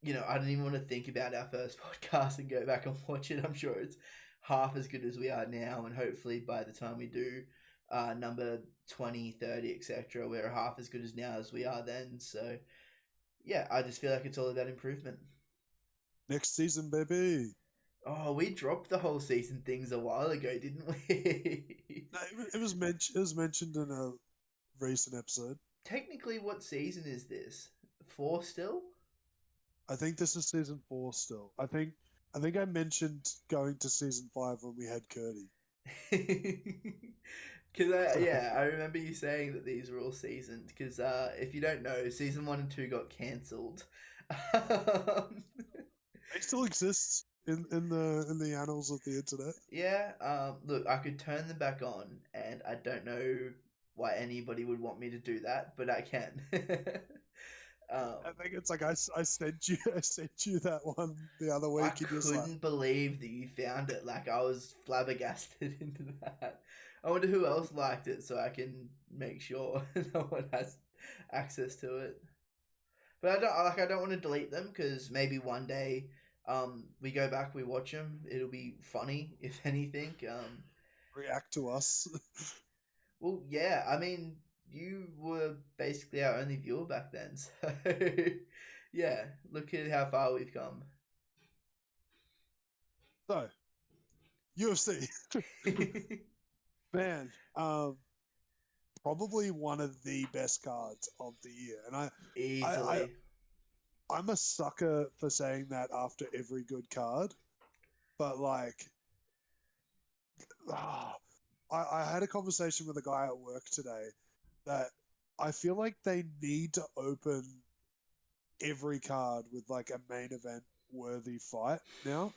I don't even want to think about our first podcast and go back and watch it. I'm sure it's half as good as we are now, and hopefully by the time we do number 20, 30, etc., we're half as good as now as we are then. So yeah, I just feel like it's all about improvement. next season, baby. Oh, we dropped the whole season things a while ago, didn't we? No, it was mentioned in a recent episode. Technically, what season is this? Four still? I think this is season 4 still. I think I mentioned going to season 5 when we had Curdy. Because So yeah, I remember you saying that these were all seasoned. Because if you don't know, season 1 and 2 got cancelled. um, it still exists in the annals of the internet. yeah. Look, I could turn them back on, and I don't know why anybody would want me to do that, but I can. I um, think it's like I sent you I sent you that one the other I week and you're just like, couldn't believe that you found it. Like I was flabbergasted into that. I wonder who else liked it, so I can make sure no one has access to it. But I don't want to delete them because maybe one day, we go back, we watch them. It'll be funny if anything. react to us. Well, yeah. I mean, you were basically our only viewer back then, so yeah. Look at how far we've come. So UFC, man, probably one of the best cards of the year, and I, I Easily. I'm a sucker for saying that after every good card, but like, ah, I had a conversation with a guy at work today that I feel like they need to open every card with like a main event worthy fight now,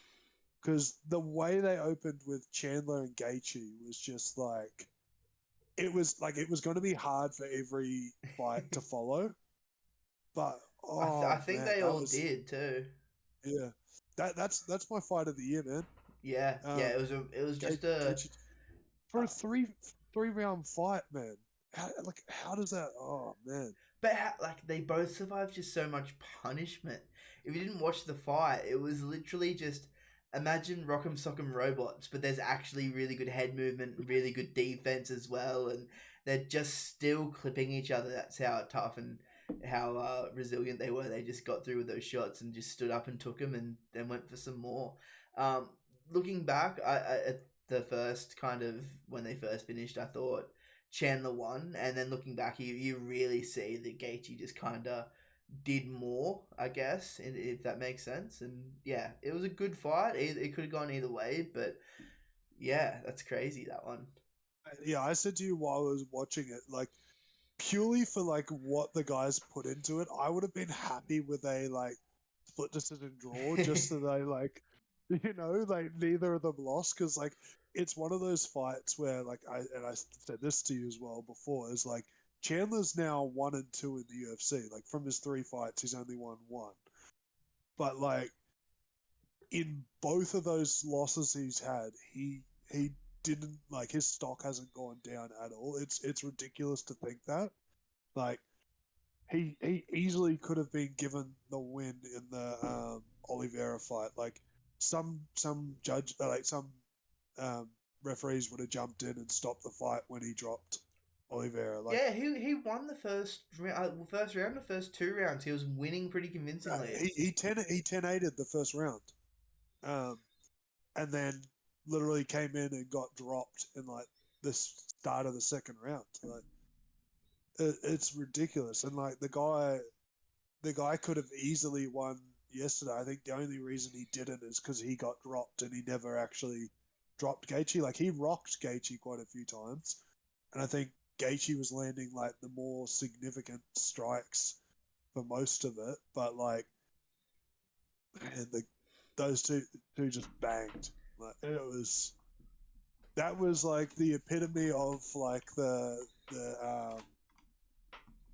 because the way they opened with Chandler and Gaethje was just like it was going to be hard for every fight to follow. But I oh think man, they that all was did too. yeah, that's my fight of the year, man. Yeah, yeah. Um, It was just a. Gaethje for a Uh, three round fight, man. How does that? Oh man, but like they both survived just so much punishment. If you didn't watch the fight, it was literally just imagine Rock'em Sock'em Robots, but there's actually really good head movement and really good defense as well, and they're just still clipping each other. That's how tough and how resilient they were. They just got through with those shots and just stood up and took them, and then went for some more. Um, Looking back, at the first kind of when they first finished, I thought Chandler won, and then looking back, you really see that Gaethje just kind of did more, I guess, if that makes sense. And yeah, it was a good fight. It could have gone either way, but yeah, that's crazy that one. yeah. I said to you while I was watching it, like purely for like what the guys put into it, I would have been happy with a like split decision draw just so they like like neither of them lost because like it's one of those fights where like I said this to you as well before is like Chandler's now 1-2 in the UFC. Like from his 3 fights, he's only won one. But like in both of those losses he's had, he didn't like his stock hasn't gone down at all. It's ridiculous to think that. Like he easily could have been given the win in the Oliveira fight. Like some judge like some um, referees would have jumped in and stopped the fight when he dropped Oliveira. Like Yeah, he won the first round, the first 2 rounds. He was winning pretty convincingly. he 10-8'd the first round, um, and then literally came in and got dropped in like the start of the second round. Like it's ridiculous, and like the guy could have easily won yesterday. I think the only reason he didn't is because he got dropped and he never actually dropped Gaethje. Like he rocked Gaethje quite a few times, and I think Gaethje was landing like the more significant strikes for most of it. But like, man, those two just banged. Like that was like the epitome of like the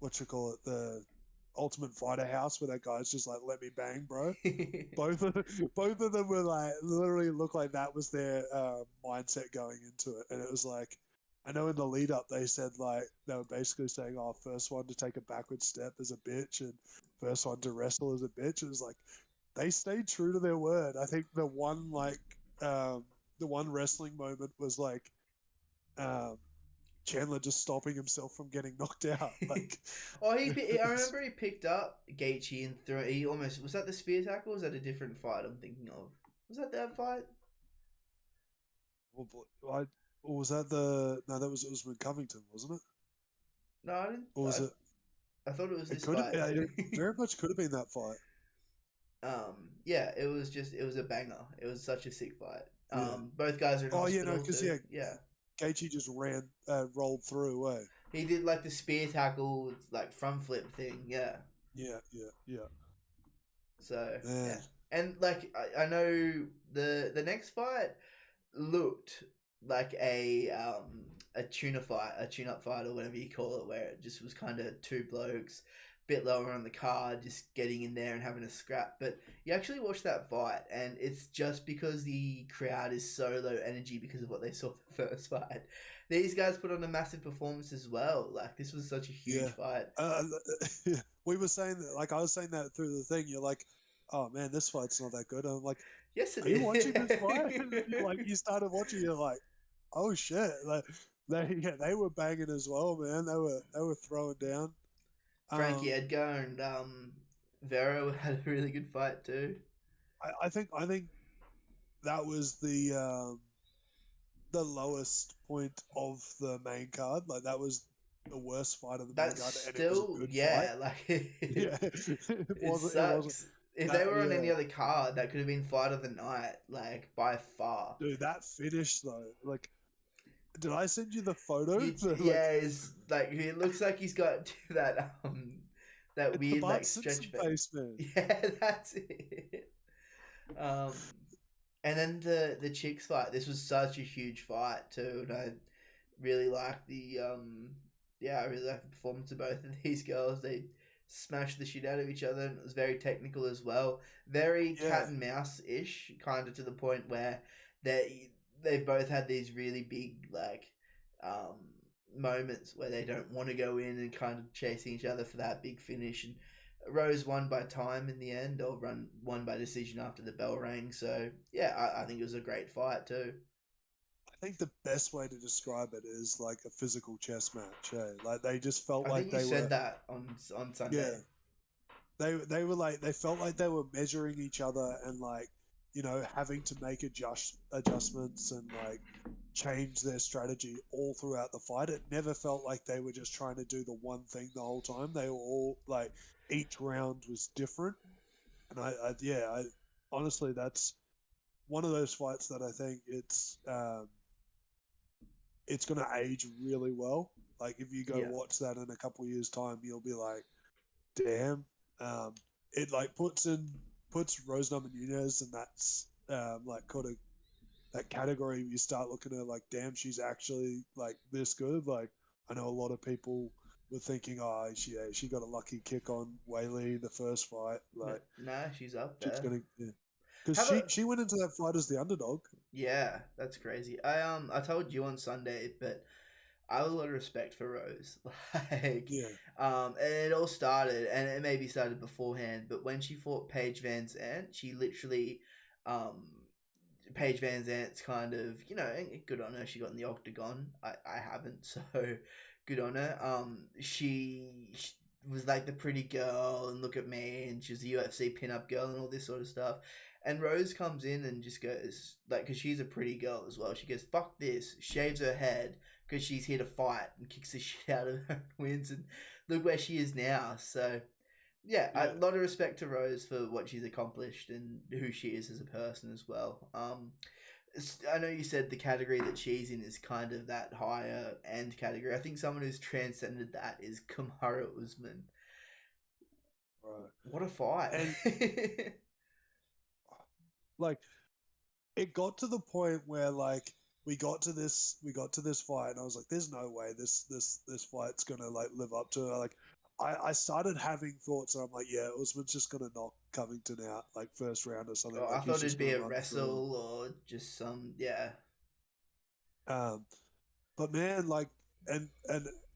what you call it, the Ultimate Fighter house where that guy's just like, let me bang, bro. Both of them were like literally looked like that was their mindset going into it, and it was like, I know in the lead up they said like they were basically saying, "Oh, first one to take a backward step is a bitch, and first one to wrestle is a bitch." It was like they stayed true to their word. I think um, the one wrestling moment was like um, Chandler just stopping himself from getting knocked out. Like, Oh, I remember he picked up Gaethje and threw. He almost was that the spear tackle? Or was that a different fight? I'm thinking of. Was that fight? I, or was that the no? That was Usman Covington, wasn't it? No, I didn't. Or was it? I thought it was It this could have. fight. Yeah, it very much could have been that fight. Yeah, it was a banger. It was such a sick fight. Yeah. Both guys are in Oh yeah, no, hospital because too. yeah, Yeah, Gaethje just rolled through. he did like the spear tackle, like front flip thing. Yeah. Yeah, yeah, yeah. So Man, yeah, and like I know the next fight looked like a tune up fight or whatever you call it, where it just was kind of two blokes, bit lower on the card, just getting in there and having a scrap. But you actually watch that fight, and it's just because the crowd is so low energy because of what they saw the first fight. These guys put on a massive performance as well. Like this was such a huge yeah. fight. Uh, we were saying that, like I was saying that through the thing. You're like, oh man, this fight's not that good. And I'm like, Yes, it are you watching this fight? is. Like you started watching, you're like, oh shit, like they were banging as well, man. They were throwing down. Frankie Um, Edgar and Vero had a really good fight too. I think that was the lowest point of the main card. Like that was the worst fight of the main That's card, and it was a still, good fight. yeah, like Yeah, it it wasn't. It wasn't. sucks. If they were on Yeah, any other card, that could have been fight of the night, like by far. dude, that finish though. Like, did I send you the photo? Like, Yeah, is like it looks like he's got that it's the weird Bart like stretch Simpson face. face, man. Yeah, that's it. Um, and then the chicks fight. This was such a huge fight too, and I really like the I really like the performance of both of these girls. They smashed the shit out of each other, and it was very technical as well. Very Yeah, cat and mouse ish, kind of to the point where they've both had these really big um moments where they don't want to go in and kind of chasing each other for that big finish. And Rose won by time in the end, or won by decision after the bell rang. So yeah, I think it was a great fight too. I think the best way to describe it is like a physical chess match. Yeah, like they just felt I like think you they said were. that on Yeah, Sunday. they were like they felt like they were measuring each other and like having to make adjustments and like change their strategy all throughout the fight. It never felt like they were just trying to do the one thing the whole time. They were all like each round was different, and I honestly that's one of those fights that I think it's going to age really well. Like if you go Yeah, watch that in a couple of years time, you'll be like, damn. Um, it like puts Rose Namajunas, and that's like kind of that category. You start looking at like, damn, she's actually like this good. Like I know a lot of people were thinking, oh, she got a lucky kick on Whaley the first fight. no, Like nah, she's up she's there. gonna, because Have a she went into that fight as the underdog. Yeah, that's crazy. I told you on Sunday, but I have a lot of respect for Rose. Like, Yeah, and it all started, and it maybe started beforehand, but when she fought Paige Van Zant, she literally, um, Paige Van Zant's kind of, good on her. She got in the octagon. I haven't, so good on her. She was like the pretty girl, and look at me, and she was a UFC pin-up girl, and all this sort of stuff. And Rose comes in and just goes, like, because she's a pretty girl as well. She goes, fuck this, shaves her head, because she's here to fight, and kicks the shit out of her and wins. And look where she is now. So, yeah, a yeah, lot of respect to Rose for what she's accomplished and who she is as a person as well. I know you said the category that she's in is kind of that higher end category. I think someone who's transcended that is Kamara Usman. right. What a fight! And like it got to the point where like we got to this fight and I was like, there's no way this fight's gonna like live up to it. Like I started having thoughts and I'm like, yeah, Usman's just gonna knock Covington out like first round or something. Oh, I Like he's thought it'd just be gonna a run through wrestle or just some, yeah. him. But man, like and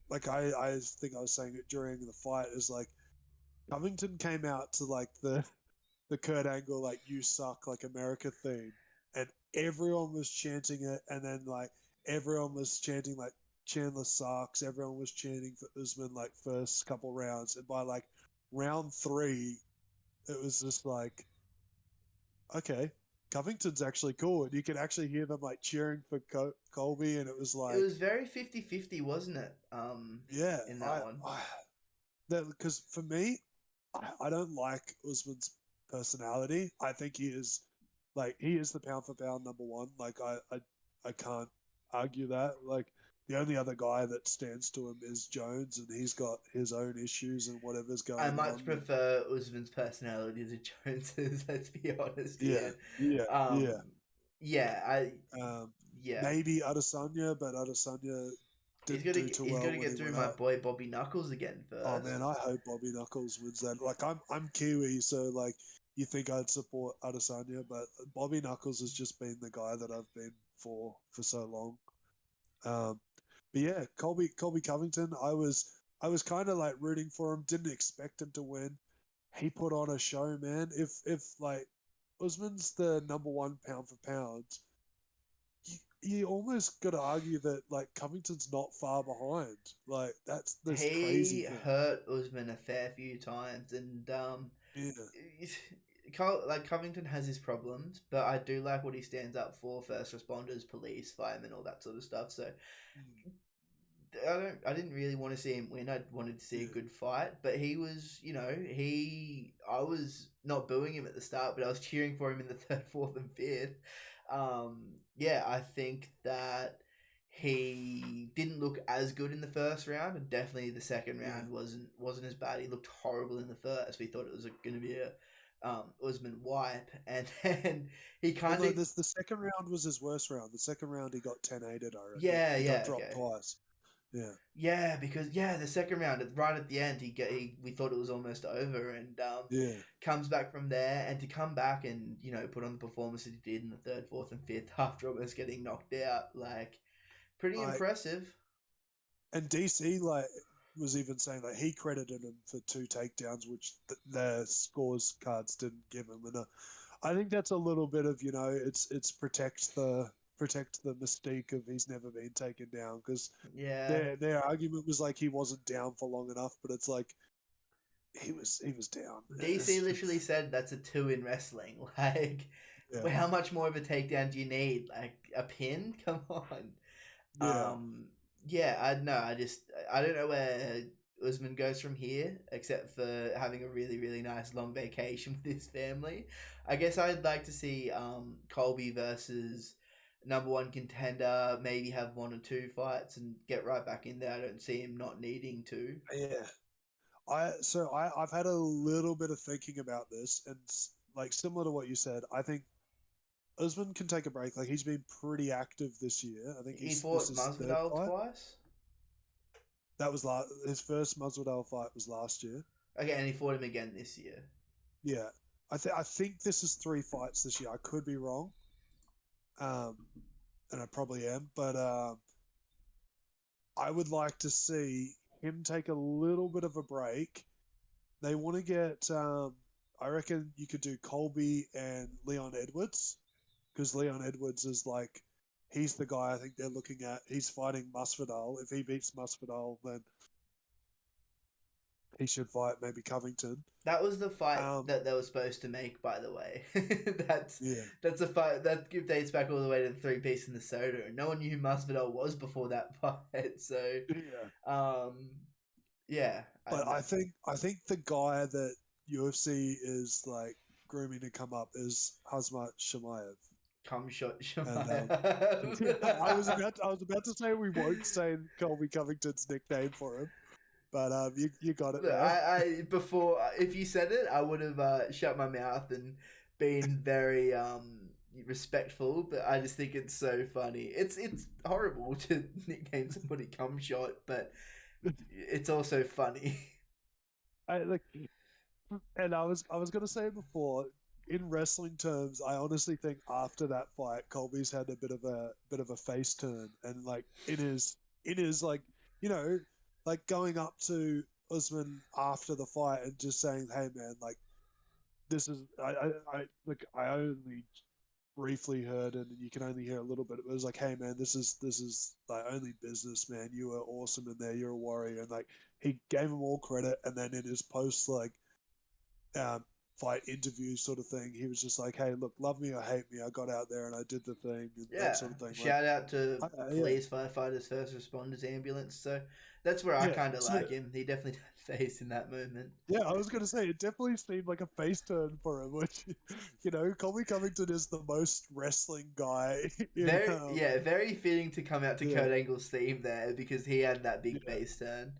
like I think I was saying it during the fight is like Covington came out to like the Kurt Angle like "You suck" like America theme, and everyone was chanting it, and then like everyone was chanting like Chandler sucks. Everyone was chanting for Usman like first couple rounds, and by like round three, it was just like okay, Covington's actually cool, and you could actually hear them like cheering for Colby, and it was It like was very 50-50, wasn't it? yeah, In that one. that because for me, I don't like Usman's. personality. I think he is the pound for pound number one. Like I can't argue that. Like the only other guy that stands to him is Jones, and he's got his own issues and whatever's I going much on. And prefer Usman's personality to Jones's. Let's be honest yeah, here. yeah, yeah. Um, yeah, Um, yeah. Maybe Adesanya, but Adesanya didn't do too He's well gonna when he get through went my out. boy Bobby Knuckles again Oh first. man, I hope Bobby Knuckles wins that. Like I'm Kiwi, so like you think I'd support Adesanya, but Bobby Knuckles has just been the guy that I've been for so long. Um, but yeah, Colby Covington, I was kind of like rooting for him. Didn't expect him to win. He put on a show, man. If like Usman's the number one pound for pound, you almost got to argue that like Covington's not far behind. Like that's this crazy He thing. hurt Usman a fair few times, and Yeah. like Covington has his problems, but I do like what he stands up for: first responders, police, firemen, all that sort of stuff. So Mm. I didn't really want to see him win. I wanted to see a Yeah. good fight, but he was, I was not booing him at the start, but I was cheering for him in the third, fourth, and fifth. Yeah, I think that he didn't look as good in the first round, and definitely the second Yeah. round wasn't as bad. He looked horrible in the first. We thought it was going to be a Usman wipe, and then he Well, kind no, of the second round was his worst round. The second round he got 10-8'd, I reckon. yeah, He got yeah, dropped okay. twice. Yeah. Yeah, because the second round, right at the end, we thought it was almost over, and Yeah. comes back from there, and to come back and put on the performance that he did in the third, fourth, and fifth after almost getting knocked out, like pretty Like impressive. and DC like was even saying that he credited him for two takedowns, which the scores cards didn't give him. And I think that's a little bit of it's protect the mystique of he's never been taken down because Yeah, their argument was like he wasn't down for long enough, but it's like he was down. DC literally said that's a two in wrestling. Like, Yeah, how much more of a takedown do you need? Like a pin? Come on. yeah. Yeah, I know. I don't know where Usman goes from here, except for having a really really nice long vacation with his family. I guess I'd like to see Colby versus number one contender. Maybe have one or two fights and get right back in there. I don't see him not needing to. Yeah. I've had a little bit of thinking about this, and like similar to what you said, I think Usman can take a break. Like he's been pretty active this year. I think He this fought is his third Masvidal fight. twice. That was his first Masvidal fight was last year. Okay, and he fought him again this year. Yeah, I think this is three fights this year. I could be wrong, um, and I probably am, but I would like to see him take a little bit of a break. They want to get. I reckon you could do Colby and Leon Edwards because Leon Edwards is like he's the guy I think they're looking at. He's fighting Masvidal. If he beats Masvidal, then he should fight maybe Covington. That was the fight Um, that they were supposed to make, by the way. that's yeah, that's a fight that dates back all the way to the three piece in the soda, and no one knew who Masvidal was before that fight. So, yeah. um, yeah, I But know. I think the guy that UFC is like grooming to come up is Hazmat Shemaev. Come shot And Shemaev. I was about to say we won't say Colby Covington's nickname for him, but you got it Look, there. I before if you said it, I would have shut my mouth and been very respectful. But I just think it's so funny. It's horrible to nickname somebody cum shot, but it's also funny. I like, and I was gonna say before, in wrestling terms, I honestly think after that fight, Colby's had a bit of a face turn, and like in his like you know like going up to Usman after the fight and just saying, "Hey man, like this is I only briefly heard and you can only hear a little bit. It was like, hey man, this is like only business, man. You were awesome in there. You're a warrior." And like he gave him all credit, and then in his post, like fight interview sort of thing. He was just like, "Hey, look, love me or hate me, I got out there and I did the thing and that Yeah, sort of thing." Like, shout out to yeah, police, firefighters, first responders, ambulance. So that's where I yeah. kind of So like him. He definitely had face in that moment. yeah, I was gonna say it definitely seemed like a face turn for him, which Colby Covington is the most wrestling guy in Very, yeah, very fitting to come out to yeah, Kurt Angle's theme there because he had that big yeah. face turn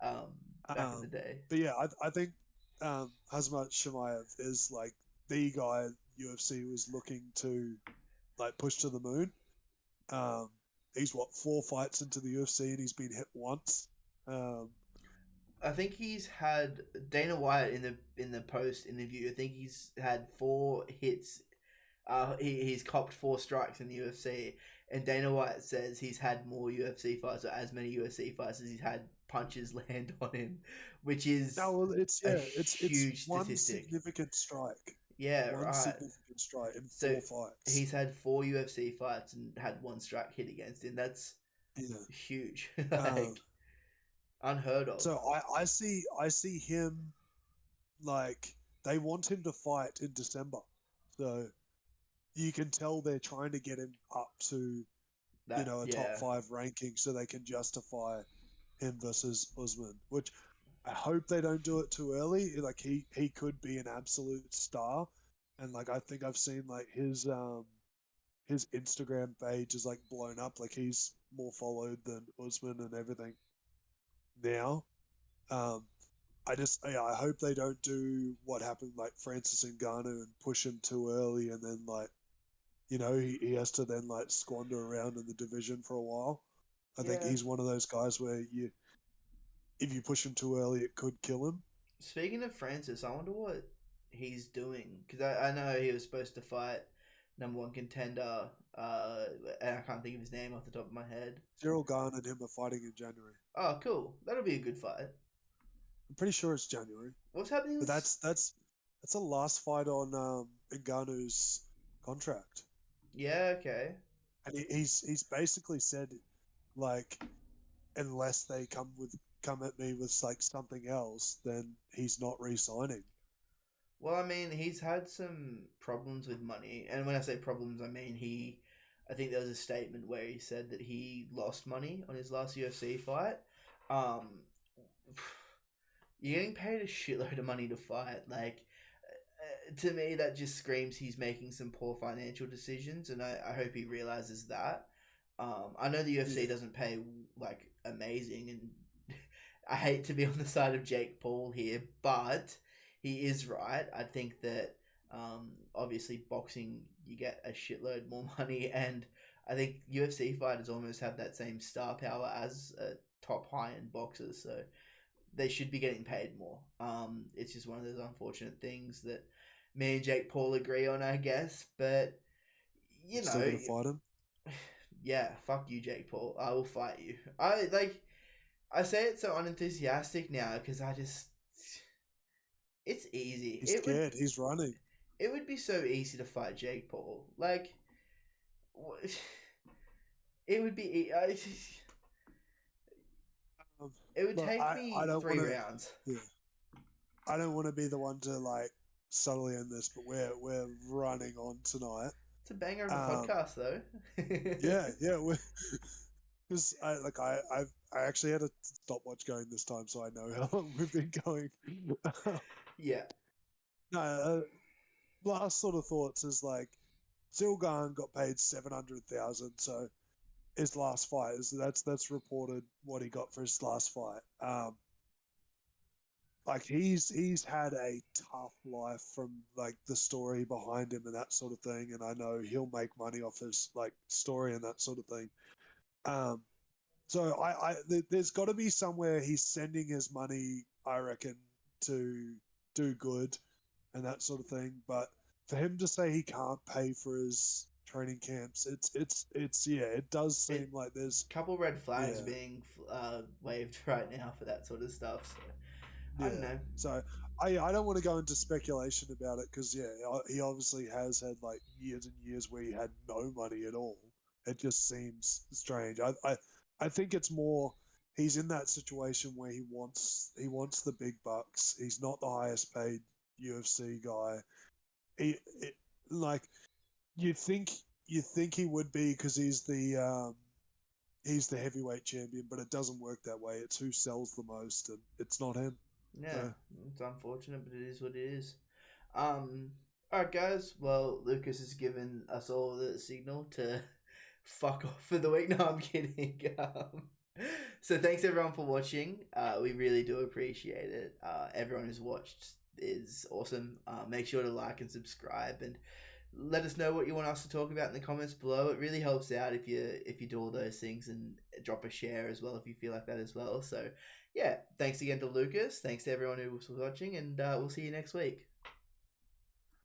um, back in the Um, day. but yeah, I think Hazmat Shemaev is like the guy UFC was looking to like push to the moon. Um, he's what 4 fights into the UFC and he's been hit once. Um, I think he's had Dana White in the post interview. I think he's had 4 hits. He's copped 4 strikes in the UFC, and Dana White says he's had more UFC fights or as many UFC fights as he's had punches land on him, which is no, well, a it's huge one statistic. significant strike, Yeah, one right. significant strike in So 4 fights. he's had 4 UFC fights and had 1 strike hit against him. That's Yeah. huge, Um, like unheard of. so I see him like they want him to fight in December. So you can tell they're trying to get him up to, That a top yeah, five ranking so they can justify him versus Usman, which I hope they don't do it too early. Like he could be an absolute star. And like I think I've seen like his Instagram page is like blown up. Like he's more followed than Usman and everything now. Um, I hope they don't do what happened like Francis Ngannou and push him too early, and then like he has to then like squander around in the division for a while. I think yeah. he's one of those guys where if you push him too early, it could kill him. Speaking of Francis, I wonder what he's doing because I know he was supposed to fight number 1 contender, and I can't think of his name off the top of my head. Cyril Gahn and him are fighting in January. Oh, cool. That'll be a good fight. I'm pretty sure it's January, What's happening but with? that's a last fight on Ngannou's contract, Yeah, okay. and he's basically said like unless they come at me with like something else, then he's not re-signing. Well, I mean, he's had some problems with money, and when I say problems, I mean he. I think there was a statement where he said that he lost money on his last UFC fight. Um, you're getting paid a shitload of money to fight. Like, to me, that just screams he's making some poor financial decisions, and I hope he realizes that. I know the UFC Yeah, doesn't pay like amazing, and I hate to be on the side of Jake Paul here, but he is right. I think that obviously boxing you get a shitload more money, and I think UFC fighters almost have that same star power as top high end boxers, so they should be getting paid more. It's just one of those unfortunate things that me and Jake Paul agree on, I guess. But you you're still know, gonna fight him. yeah, fuck you, Jake Paul. I will fight you. I like. I say it so unenthusiastic now because I just. It's easy. He's scared. He's running. It would be so easy to fight Jake Paul. Like, it would be. Um, It would look, take I me don't want three to. rounds. Yeah, I don't want to be the one to like subtly end this, but we're running on tonight. It's a banger of a Um, podcast, though. yeah, because I actually had a stopwatch going this time, so I know how long we've been going. Yeah. No, last sort of thoughts is like Zilgan got paid 700,000, so his last fight is that's reported what he got for his last fight. Like he's had a tough life from like the story behind him and that sort of thing, and I know he'll make money off his like story and that sort of thing. Um, so there's got to be somewhere he's sending his money, I reckon, to do good and that sort of thing. But for him to say he can't pay for his training camps, it's yeah, it does seem It like there's couple red flags yeah, being waved right now for that sort of stuff. So I don't yeah. know. So I don't want to go into speculation about it because yeah, he obviously has had like years and years where he had no money at all. It just seems strange. I think it's more he's in that situation where he wants the big bucks. He's not the highest paid UFC guy. It, like you think he would be because he's the heavyweight champion, but it doesn't work that way. It's who sells the most, and it's not him. Yeah, So it's unfortunate, but it is what it is. Um, all right, guys. Well, Lucas has given us all the signal to fuck off for the week. No, I'm kidding. So thanks everyone for watching. We really do appreciate it. Everyone who's watched is awesome. Make sure to like and subscribe, and let us know what you want us to talk about in the comments below. It really helps out if you do all those things, and drop a share as well if you feel like that as well. So yeah, thanks again to Lucas. Thanks to everyone who was watching, and we'll see you next week.